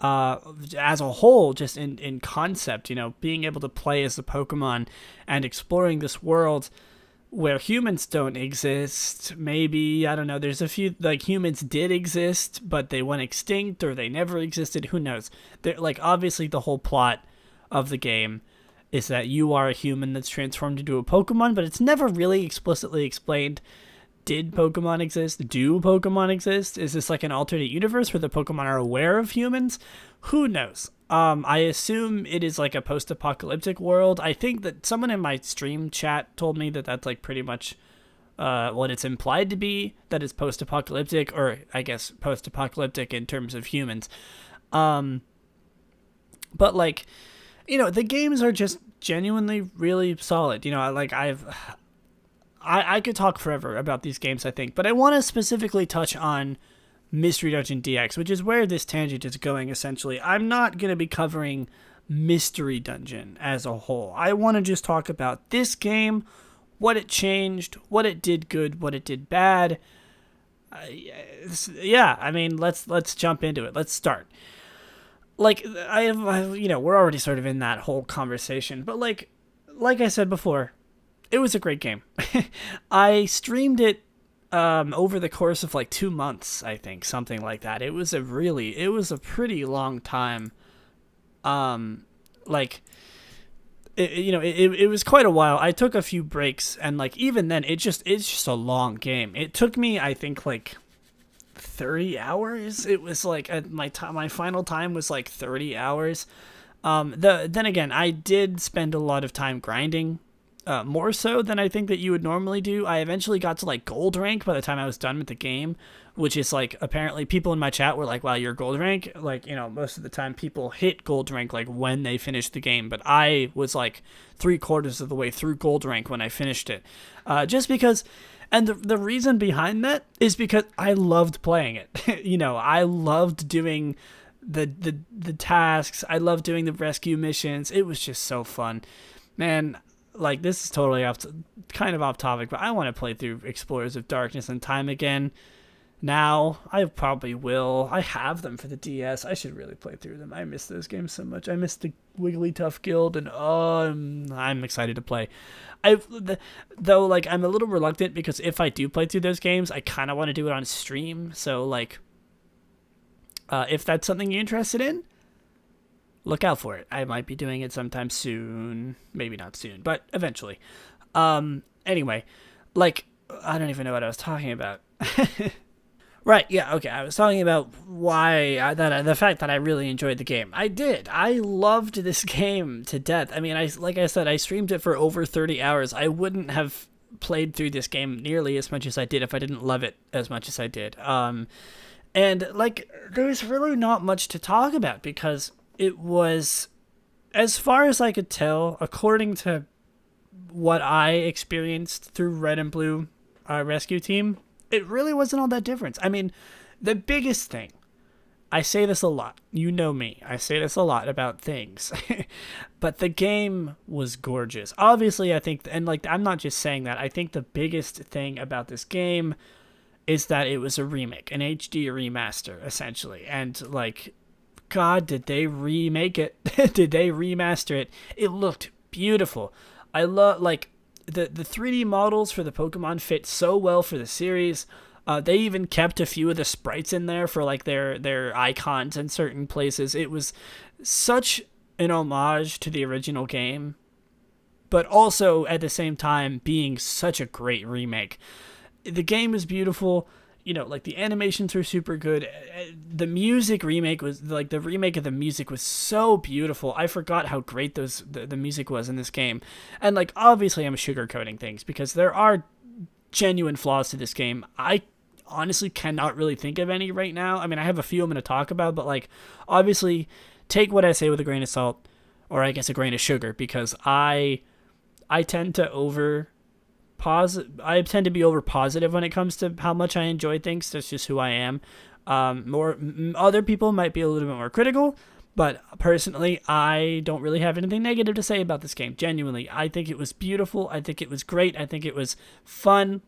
As a whole, just in concept, you know, being able to play as a Pokemon and exploring this world where humans don't exist. Maybe, I don't know, there's a few, like, humans did exist, but they went extinct, or they never existed, who knows. They're, like, obviously the whole plot of the game is that you are a human that's transformed into a Pokemon, but it's never really explicitly explained. Did Pokemon exist? Do Pokemon exist? Is this like an alternate universe where the Pokemon are aware of humans? Who knows? I assume it is like a post-apocalyptic world. I think that someone in my stream chat told me that that's like pretty much what it's implied to be, that it's post-apocalyptic, or I guess post-apocalyptic in terms of humans. But like, you know, the games are just genuinely really solid. You know, like I could talk forever about these games, I think, but I want to specifically touch on Mystery Dungeon DX, which is where this tangent is going, essentially. I'm not going to be covering Mystery Dungeon as a whole. I want to just talk about this game, what it changed, what it did good, what it did bad. Yeah, I mean, let's jump into it. Let's start. Like, you know, we're already sort of in that whole conversation, but like I said before, it was a great game. I streamed it over the course of like 2 months, I think, something like that. It was a pretty long time. Like, it was quite a while. I took a few breaks, and like, even then, it's just a long game. It took me, I think, like 30 hours. It was like, at my final time was like 30 hours. Then again, I did spend a lot of time grinding. More so than I think that you would normally do. I eventually got to like gold rank by the time I was done with the game, which is like, apparently people in my chat were like, wow, you're gold rank. Like, you know, most of the time people hit gold rank like when they finish the game, but I was like 3/4 of the way through gold rank when I finished it. Just because, and the reason behind that is because I loved playing it. You know, I loved doing the tasks. I loved doing the rescue missions. It was just so fun, man. Like, this is totally kind of off topic, but I want to play through Explorers of Darkness and Time again. Now, I probably will. I have them for the DS. I should really play through them. I miss those games so much. I miss the Wigglytuff Guild, and I'm excited to play. Though, like, I'm a little reluctant, because if I do play through those games, I kind of want to do it on stream. So, like, if that's something you're interested in, look out for it. I might be doing it sometime soon. Maybe not soon, but eventually. Anyway, like, I don't even know what I was talking about. Right, yeah, okay. I was talking about the fact that I really enjoyed the game. I did. I loved this game to death. I mean, like I said, I streamed it for over 30 hours. I wouldn't have played through this game nearly as much as I did if I didn't love it as much as I did. And, like, there's really not much to talk about, because it was, as far as I could tell, according to what I experienced through Red and Blue Rescue Team, it really wasn't all that different. I mean, the biggest thing, I say this a lot, you know me, I say this a lot about things, but the game was gorgeous. Obviously, I think, and like, I'm not just saying that, I think the biggest thing about this game is that it was a remake, an HD remaster, essentially, and like, God, did they remake it? Did they remaster it? It looked beautiful. I love, like, the 3D models for the Pokemon fit so well for the series. They even kept a few of the sprites in there for, like, their icons in certain places. It was such an homage to the original game, but also at the same time being such a great remake. The game is beautiful. You know, like, the animations were super good. The music remake was, like, the remake of the music was so beautiful. I forgot how great the music was in this game. And, like, obviously I'm sugarcoating things, because there are genuine flaws to this game. I honestly cannot really think of any right now. I mean, I have a few I'm going to talk about, but like, obviously, take what I say with a grain of salt, or I guess a grain of sugar, because I tend to I tend to be over positive when it comes to how much I enjoy things. That's just who I am. Other people might be a little bit more critical, but personally, I don't really have anything negative to say about this game. Genuinely, I think it was beautiful. I think it was great. I think it was fun.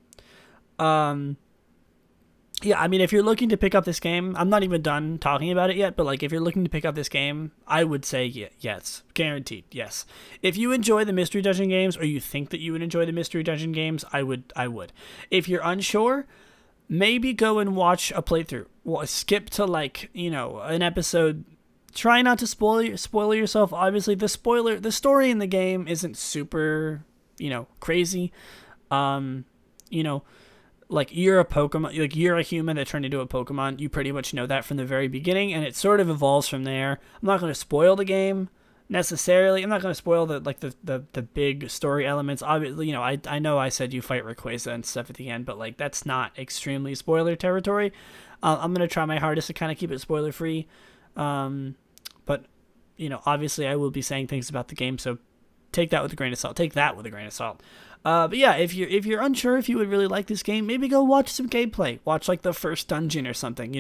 Yeah, I mean, if you're looking to pick up this game, I'm not even done talking about it yet, but like if you're looking to pick up this game, I would say yes, guaranteed, yes. If you enjoy the Mystery Dungeon games, or you think that you would enjoy the Mystery Dungeon games, I would. If you're unsure, maybe go and watch a playthrough. Well, skip to like, an episode. Try not to spoil yourself. Obviously, the story in the game isn't super, crazy. Like you're a Pokemon, like you're a human that turned into a Pokemon. You pretty much know that from the very beginning, and it sort of evolves from there. I'm not going to spoil the game necessarily. I'm not going to spoil the big story elements. Obviously, I know I said you fight Rayquaza and stuff at the end, but like that's not extremely spoiler territory. I'm going to try my hardest to kind of keep it spoiler free. But obviously I will be saying things about the game, so take that with a grain of salt. But yeah, if you're unsure if you would really like this game, maybe go watch some gameplay. Watch like the first dungeon or something.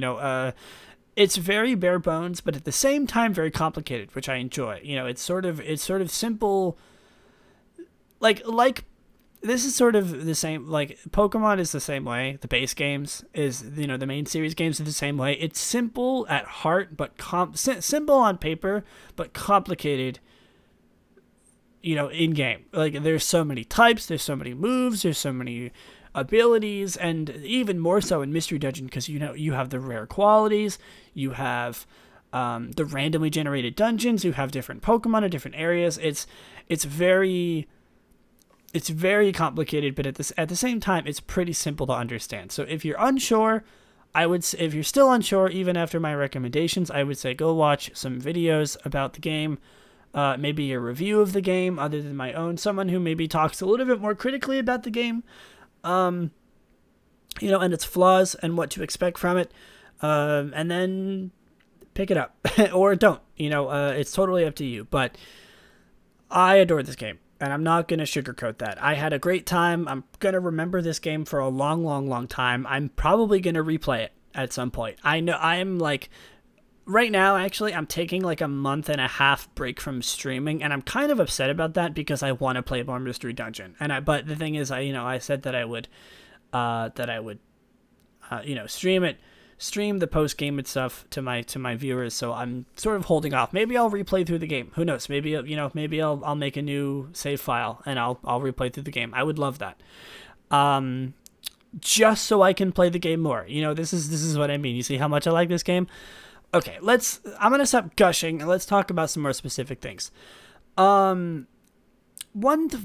It's very bare bones, but at the same time very complicated, which I enjoy. It's sort of simple. Like this is sort of the same. Like Pokemon is the same way. The base games is the main series games are the same way. It's simple at heart, but simple on paper, but complicated. In game, like there's so many types, there's so many moves, there's so many abilities, and even more so in Mystery Dungeon because you have the rare qualities, you have the randomly generated dungeons, you have different Pokemon in different areas. It's very complicated, but at the same time, it's pretty simple to understand. So if you're unsure, if you're still unsure even after my recommendations, I would say go watch some videos about the game. Maybe a review of the game other than my own, someone who maybe talks a little bit more critically about the game, and its flaws and what to expect from it, and then pick it up or don't, it's totally up to you, but I adore this game and I'm not going to sugarcoat that. I had a great time. I'm going to remember this game for a long, long, long time. I'm probably going to replay it at some point. I know I'm like, right now, actually, I'm taking like a month and a half break from streaming, and I'm kind of upset about that because I want to play more Mystery Dungeon. But the thing is, I said that I would stream the post game and stuff to my viewers. So I'm sort of holding off. Maybe I'll replay through the game. Who knows? Maybe I'll make a new save file and I'll replay through the game. I would love that. Just so I can play the game more. This is what I mean. You see how much I like this game. Okay, I'm going to stop gushing and let's talk about some more specific things. One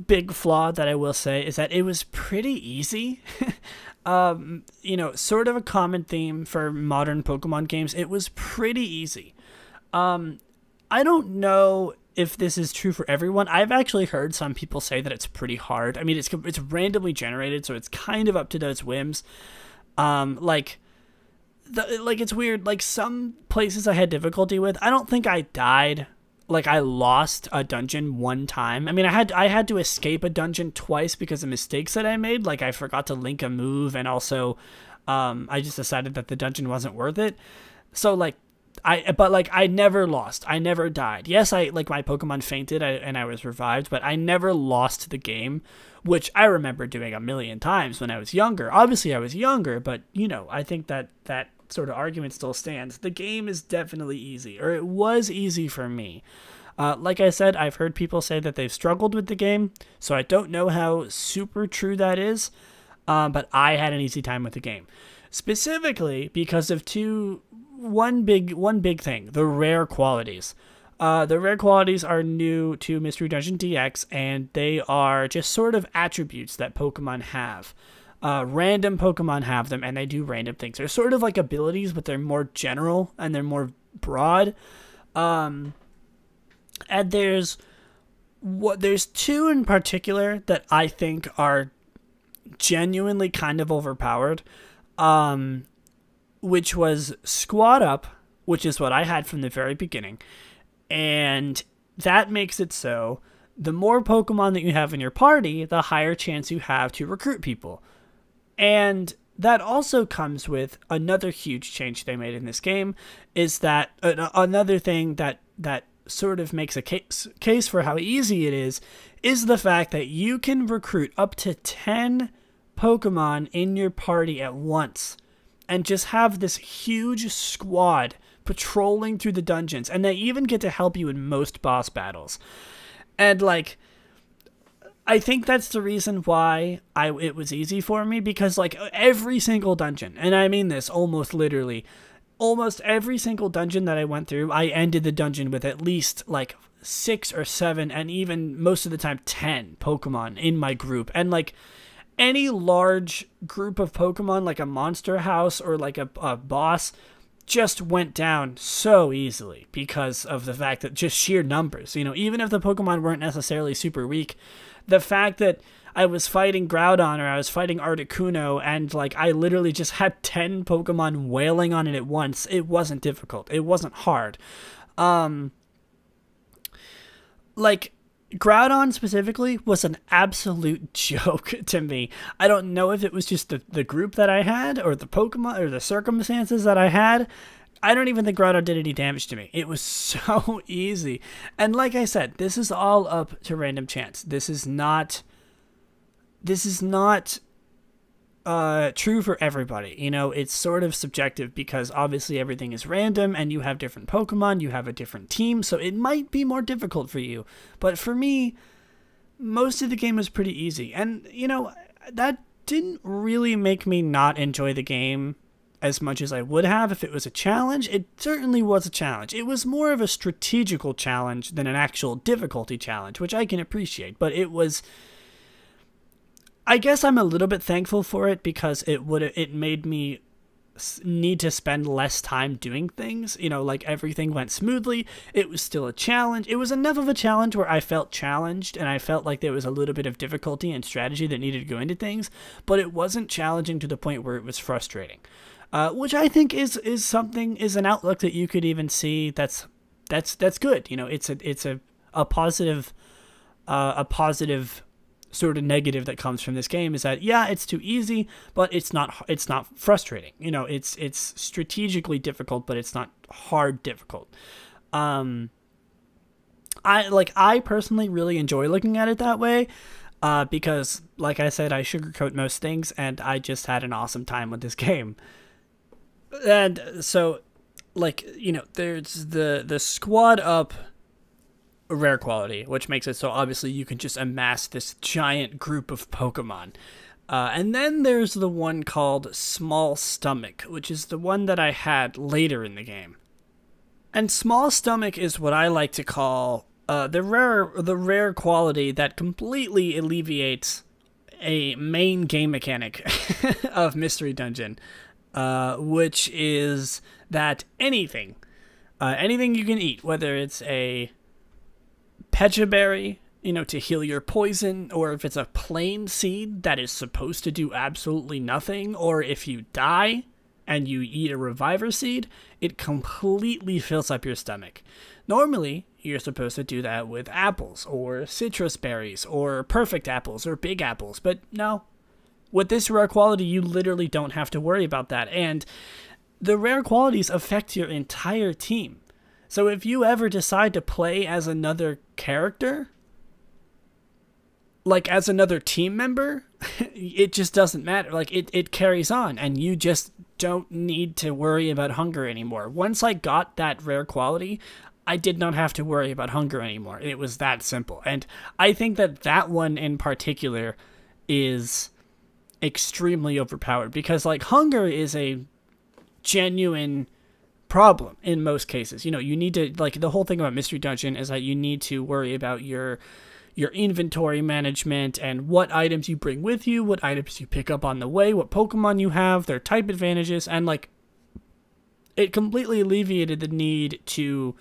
big flaw that I will say is that it was pretty easy. Sort of a common theme for modern Pokemon games. It was pretty easy. I don't know if this is true for everyone. I've actually heard some people say that it's pretty hard. I mean, it's randomly generated, so it's kind of up to those whims. It's weird. Like some places I had difficulty with, I don't think I died. Like I lost a dungeon one time. I mean, I had to escape a dungeon twice because of mistakes that I made. Like I forgot to link a move, and also, I just decided that the dungeon wasn't worth it. So I never lost. I never died. Yes, my Pokemon fainted and I was revived, but I never lost the game, which I remember doing a million times when I was younger. Obviously, I was younger, but I think that sort of argument still stands. The game is definitely easy, or it was easy for me. Like I said, I've heard people say that they've struggled with the game, so I don't know how super true that is, but I had an easy time with the game. Specifically because of one big thing, the rare qualities. The rare qualities are new to Mystery Dungeon DX, and they are just sort of attributes that Pokemon have. Random Pokemon have them, and they do random things. They're sort of like abilities, but they're more general and they're more broad. And there's two in particular that I think are genuinely kind of overpowered, which was Squad Up, which is what I had from the very beginning. And that makes it so the more Pokemon that you have in your party, the higher chance you have to recruit people. And that also comes with another huge change they made in this game, is that another thing that sort of makes a case for how easy it is the fact that you can recruit up to 10 Pokemon in your party at once and just have this huge squad patrolling through the dungeons, and they even get to help you in most boss battles. And like, I think that's the reason why it was easy for me, because like every single dungeon, and I mean this almost literally, almost every single dungeon that I went through, I ended the dungeon with at least like 6 or 7, and even most of the time 10 Pokemon in my group. And like any large group of Pokemon, like a monster house or like a boss, just went down so easily because of the fact that just sheer numbers. You know, even if the Pokemon weren't necessarily super weak, the fact that I was fighting Groudon or I was fighting Articuno and like I literally just had 10 Pokemon wailing on it at once, it wasn't difficult. It wasn't hard. Like Groudon specifically was an absolute joke to me. I don't know if it was just the group that I had or the Pokemon or the circumstances that I had. I don't even think Groudon did any damage to me. It was so easy. And like I said, this is all up to random chance. This is not true for everybody. You know, it's sort of subjective because obviously everything is random and you have different Pokemon, you have a different team, so it might be more difficult for you. But for me, most of the game was pretty easy. And, you know, that didn't really make me not enjoy the game as much as I would have if it was a challenge. It certainly was a challenge. It was more of a strategical challenge than an actual difficulty challenge, which I can appreciate. But it was, I guess I'm a little bit thankful for it because it made me need to spend less time doing things. You know, like everything went smoothly. It was still a challenge. It was enough of a challenge where I felt challenged and I felt like there was a little bit of difficulty and strategy that needed to go into things, but it wasn't challenging to the point where it was frustrating. Which I think is an outlook that you could even see that's good. You know, it's a positive sort of negative that comes from this game is that, yeah, it's too easy, but it's not frustrating. You know, it's strategically difficult, but it's not hard difficult. I personally really enjoy looking at it that way, because like I said, I sugarcoat most things and I just had an awesome time with this game. And so, like, you know, there's the Squad Up rare quality, which makes it so obviously you can just amass this giant group of Pokemon. And then there's the one called Small Stomach, which is the one that I had later in the game. And Small Stomach is what I like to call the rare quality that completely alleviates a main game mechanic of Mystery Dungeon, which is that anything you can eat, whether it's a Pecha Berry, you know, to heal your poison, or if it's a plain seed that is supposed to do absolutely nothing, or if you die and you eat a Reviver seed, it completely fills up your stomach. Normally, you're supposed to do that with apples, or citrus berries, or perfect apples, or big apples, but no. With this rare quality, you literally don't have to worry about that, and the rare qualities affect your entire team. So if you ever decide to play as another character, like as another team member, it just doesn't matter. Like it carries on and you just don't need to worry about hunger anymore. Once I got that rare quality, I did not have to worry about hunger anymore. It was that simple. And I think that one in particular is extremely overpowered because like hunger is a genuine problem in most cases. You know, you need to, like, the whole thing about Mystery Dungeon is that you need to worry about your inventory management and what items you bring with you, what items you pick up on the way, what Pokemon you have, their type advantages, and like it completely alleviated the need to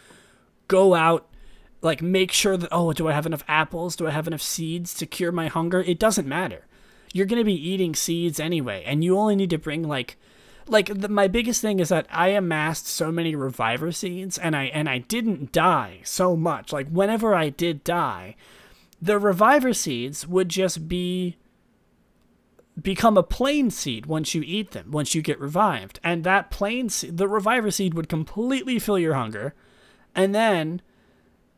go out, like make sure that, oh, do I have enough apples? Do I have enough seeds to cure my hunger? It doesn't matter. you're going to be eating seeds anyway, and you only need to bring my biggest thing is that I amassed so many reviver seeds, and I didn't die so much. Like, whenever I did die, the reviver seeds would just become a plain seed once you eat them, once you get revived. And that plain seed, the reviver seed would completely fill your hunger, and then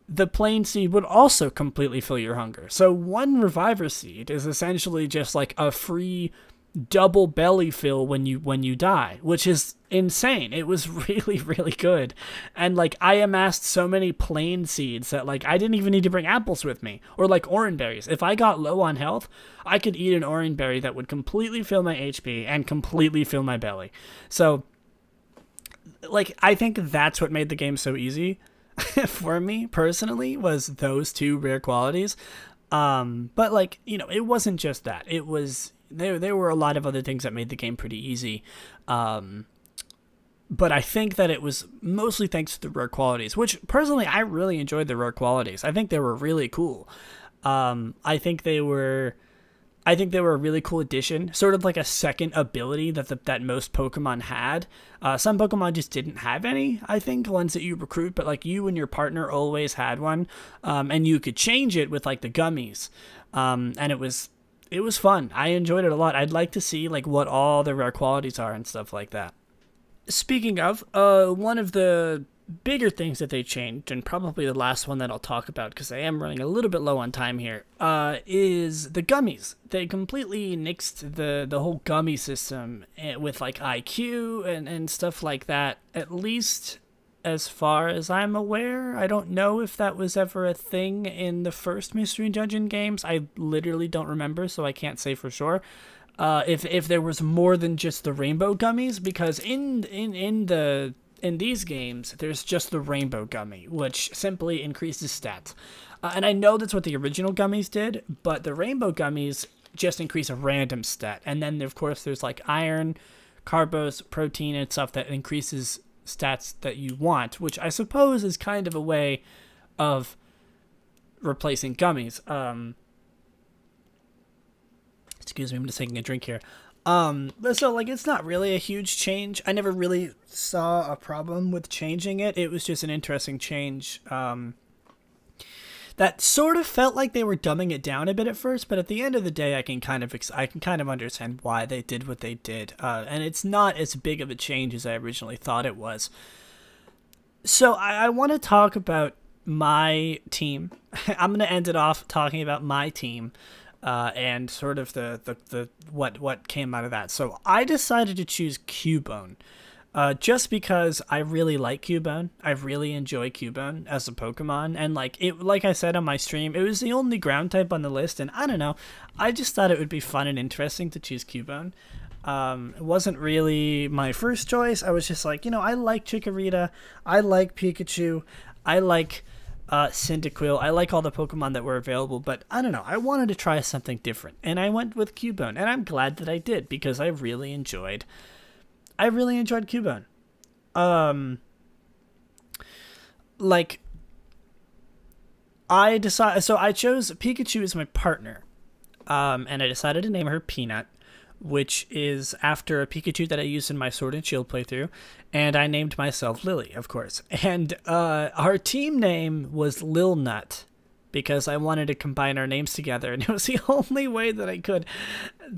the plain seed would also completely fill your hunger. So one reviver seed is essentially just like a free double belly fill when you die, which is insane. It was really, really good. And like, I amassed so many plain seeds that like I didn't even need to bring apples with me, or like orange berries. If I got low on health, I could eat an orange berry that would completely fill my HP and completely fill my belly. So like, I think that's what made the game so easy for me personally, was those two rare qualities. But like, you know, it wasn't just that. It was there were a lot of other things that made the game pretty easy. But I think that it was mostly thanks to the rare qualities, which personally I really enjoyed the rare qualities. I think they were really cool. I think they were a really cool addition, sort of like a second ability that most Pokemon had. Some Pokemon just didn't have any, I think, ones that you recruit, but like you and your partner always had one, and you could change it with like the gummies, and it was fun. I enjoyed it a lot. I'd like to see like what all the rare qualities are and stuff like that. Speaking of, one of the bigger things that they changed, and probably the last one that I'll talk about because I am running a little bit low on time here, is the gummies. They completely nixed the whole gummy system with like IQ and stuff like that, at least as far as I'm aware. I don't know if that was ever a thing in the first Mystery Dungeon games. I literally don't remember, so I can't say for sure. If there was more than just the rainbow gummies, because in these games, there's just the rainbow gummy, which simply increases stats. And I know that's what the original gummies did, but the rainbow gummies just increase a random stat. And then, of course, there's like iron, carbos, protein, and stuff that increases stats that you want, which I suppose is kind of a way of replacing gummies. Excuse me, I'm just taking a drink here. So like, it's not really a huge change. I never really saw a problem with changing it. It was just an interesting change. That sort of felt like they were dumbing it down a bit at first, but at the end of the day, I can kind of understand why they did what they did. And it's not as big of a change as I originally thought it was. So I want to talk about my team. I'm going to end it off talking about my team. And sort of the what came out of that. So I decided to choose Cubone, just because I really like Cubone. I really enjoy Cubone as a Pokemon, and like I said on my stream, it was the only ground type on the list, and I don't know, I just thought it would be fun and interesting to choose Cubone. It wasn't really my first choice. I was just like, you know, I like Chikorita, I like Pikachu, I like Cyndaquil. I like all the Pokemon that were available, but I don't know, I wanted to try something different, and I went with Cubone, and I'm glad that I did, because I really enjoyed Cubone. Like, I chose Pikachu as my partner, and I decided to name her Peanut, which is after a Pikachu that I used in my Sword and Shield playthrough, and I named myself Lillie, of course. And our team name was Lil Nut, because I wanted to combine our names together, and it was the only way that I could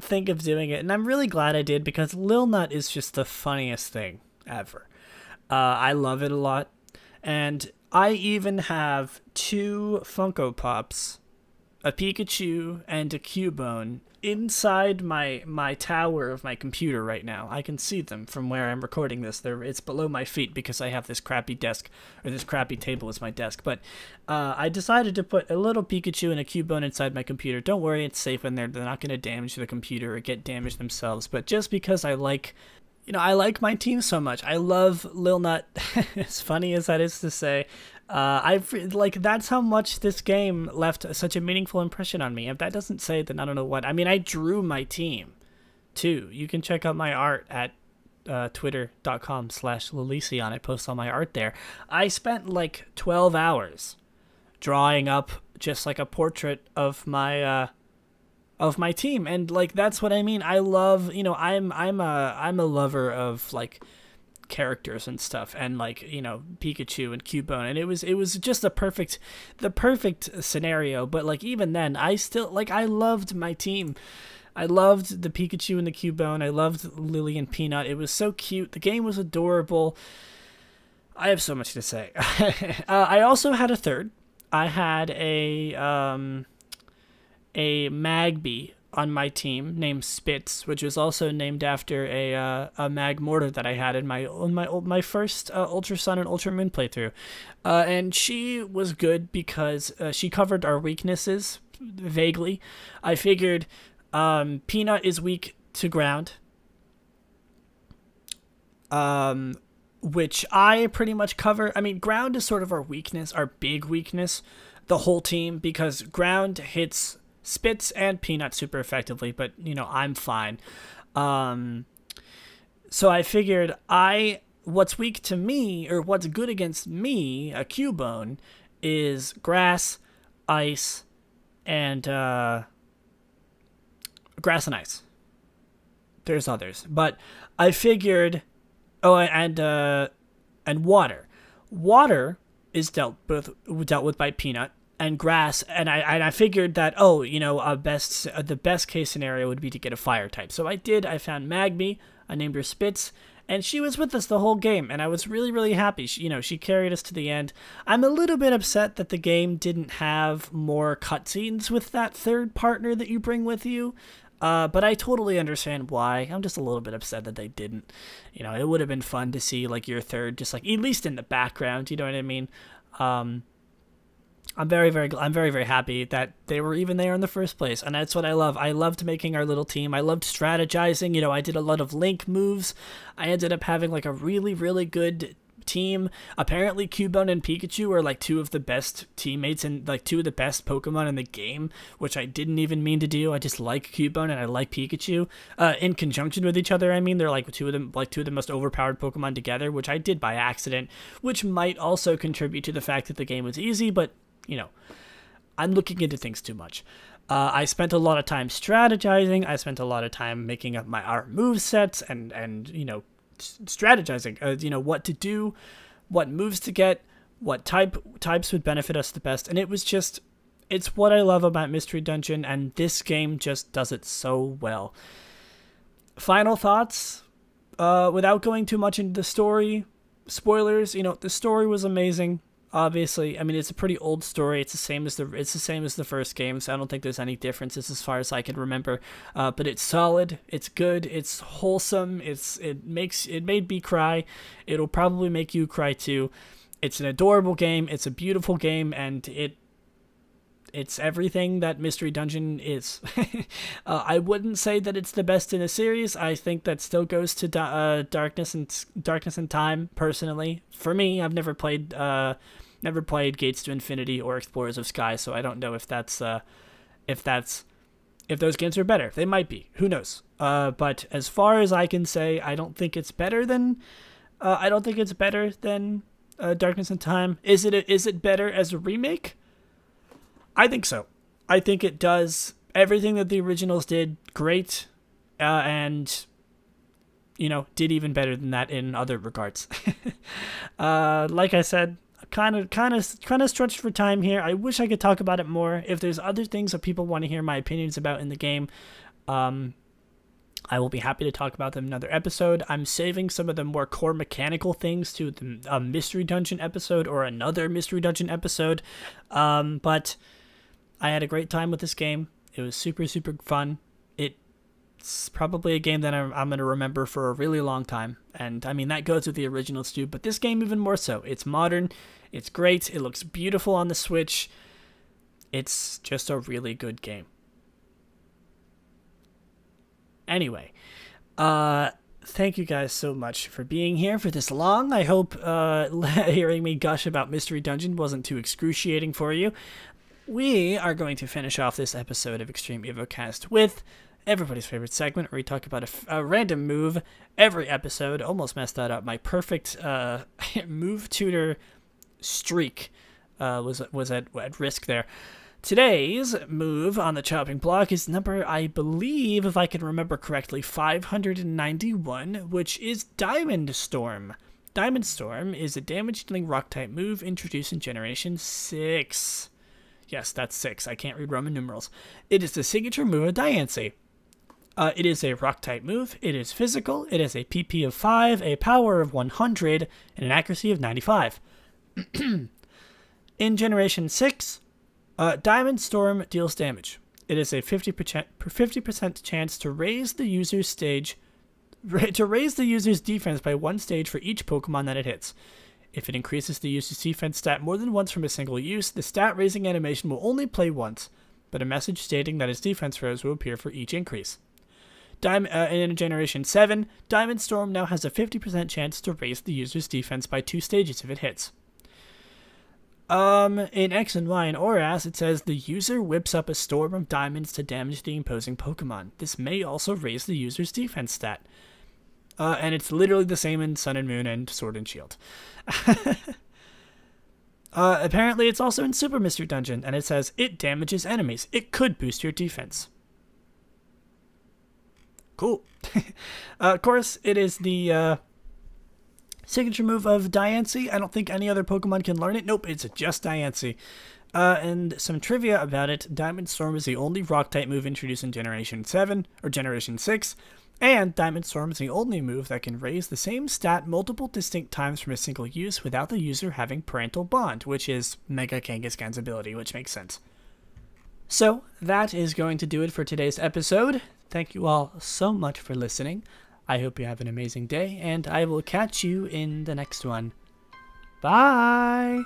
think of doing it. And I'm really glad I did, because Lil Nut is just the funniest thing ever. I love it a lot, and I even have 2 Funko Pops, a Pikachu and a Cubone, inside my tower of my computer right now. I can see them from where I'm recording this. It's below my feet because I have this crappy desk, or this crappy table as my desk. But I decided to put a little Pikachu and a Cubone inside my computer. Don't worry, it's safe in there. They're not going to damage the computer or get damaged themselves. But just because I like my team so much. I love Lil Nut, as funny as that is to say. That's how much this game left such a meaningful impression on me. If that doesn't say it, then I don't know what. I mean, I drew my team, too. You can check out my art at twitter.com/Lillieceon. I post all my art there. I spent like 12 hours drawing up just like a portrait of my of my team. And like, that's what I mean. I love, you know, I'm a lover of like characters and stuff, and like, you know, Pikachu and Cubone, and it was just the perfect scenario. But like, even then, I still, like, I loved my team. I loved the Pikachu and the Cubone. I loved Lillie and Peanut. It was so cute. The game was adorable. I have so much to say. I also had a third. I had a Magby on my team named Spitz, which was also named after a Mag Mortar that I had in my first Ultra Sun and Ultra Moon playthrough, and she was good because she covered our weaknesses vaguely. I figured Peanut is weak to ground, which I pretty much cover. I mean, ground is sort of our weakness, our big weakness, the whole team, because ground hits Spitz and Peanut super effectively, but, you know, I'm fine. So I figured what's weak to me, or what's good against me, a Cubone, is grass, ice, and grass and ice. There's others, but I figured, and water. Water is dealt with by Peanut, and grass, and I figured that, oh, you know, the best case scenario would be to get a fire type. So I found Magby, I named her Spitz, and she was with us the whole game, and I was really, really happy. She carried us to the end. I'm a little bit upset that the game didn't have more cutscenes with that third partner that you bring with you. But I totally understand why. I'm just a little bit upset that they didn't. You know, it would have been fun to see, like, your third just, like, at least in the background, you know what I mean? I'm very, very happy that they were even there in the first place, and that's what I love. I loved making our little team. I loved strategizing. You know, I did a lot of link moves. I ended up having, like, a really, really good team. Apparently, Cubone and Pikachu are, like, two of the best teammates and, like, two of the best Pokemon in the game, which I didn't even mean to do. I just like Cubone and I like Pikachu. In conjunction with each other, I mean, they're, like, two of the most overpowered Pokemon together, which I did by accident, which might also contribute to the fact that the game was easy, but, you know, I'm looking into things too much. I spent a lot of time strategizing. I spent a lot of time making up our movesets and you know, strategizing, you know, what to do, what moves to get, what types would benefit us the best. And it was just, it's what I love about Mystery Dungeon, and this game just does it so well. Final thoughts, without going too much into the story, spoilers, you know, the story was amazing. Obviously, I mean, it's a pretty old story. It's the same as the first game, so I don't think there's any differences as far as I can remember. But it's solid. It's good. It's wholesome. It made me cry. It'll probably make you cry too. It's an adorable game. It's a beautiful game, and it's everything that Mystery Dungeon is. I wouldn't say that it's the best in a series. I think that still goes to Darkness and Time. Personally, for me, I've never played Gates to Infinity or Explorers of Sky, so I don't know if those games are better. They might be. Who knows? But as far as I can say, I don't think it's better than. Darkness and Time. Is it better as a remake? I think so. I think it does everything that the originals did great, and, you know, did even better than that in other regards. Like I said, kind of stretched for time here. I wish I could talk about it more. If there's other things that people want to hear my opinions about in the game, I will be happy to talk about them in another episode. I'm saving some of the more core mechanical things to a Mystery Dungeon episode or another Mystery Dungeon episode, but I had a great time with this game. It was super, super fun. It's probably a game that I'm going to remember for a really long time. And, I mean, that goes with the originals too, but this game even more so. It's modern. It's great. It looks beautiful on the Switch. It's just a really good game. Anyway, thank you guys so much for being here for this long. I hope hearing me gush about Mystery Dungeon wasn't too excruciating for you. We are going to finish off this episode of Extreme Evocast with everybody's favorite segment, where we talk about a random move every episode. Almost messed that up. My perfect move tutor streak was at risk there. Today's move on the chopping block is number, I believe, if I can remember correctly, 591, which is Diamond Storm. Diamond Storm is a damage-dealing rock-type move introduced in Generation 6. Yes, that's 6. I can't read Roman numerals. It is the signature move of Diancie. It is a rock-type move. It is physical. It has a PP of 5, a power of 100, and an accuracy of 95. In Generation 6, Diamond Storm deals damage. It is a 50% chance to raise the user's defense by 1 stage for each Pokemon that it hits. If it increases the user's defense stat more than once from a single use, the stat raising animation will only play once, but a message stating that its defense rose will appear for each increase. In Generation 7, Diamond Storm now has a 50% chance to raise the user's defense by 2 stages if it hits. In X and Y and ORAS, it says the user whips up a storm of diamonds to damage the opposing Pokemon. This may also raise the user's defense stat. And it's literally the same in Sun and Moon and Sword and Shield. Apparently, it's also in Super Mystery Dungeon, and it says it damages enemies. It could boost your defense. Cool. Of course, it is the signature move of Diancie. I don't think any other Pokemon can learn it. Nope, it's just Diancie. And some trivia about it. Diamond Storm is the only Rock-type move introduced in Generation 7, or Generation 6. And Diamond Storm is the only move that can raise the same stat multiple distinct times from a single use without the user having Parental Bond, which is Mega Kangaskhan's ability, which makes sense. So, that is going to do it for today's episode. Thank you all so much for listening. I hope you have an amazing day, and I will catch you in the next one. Bye!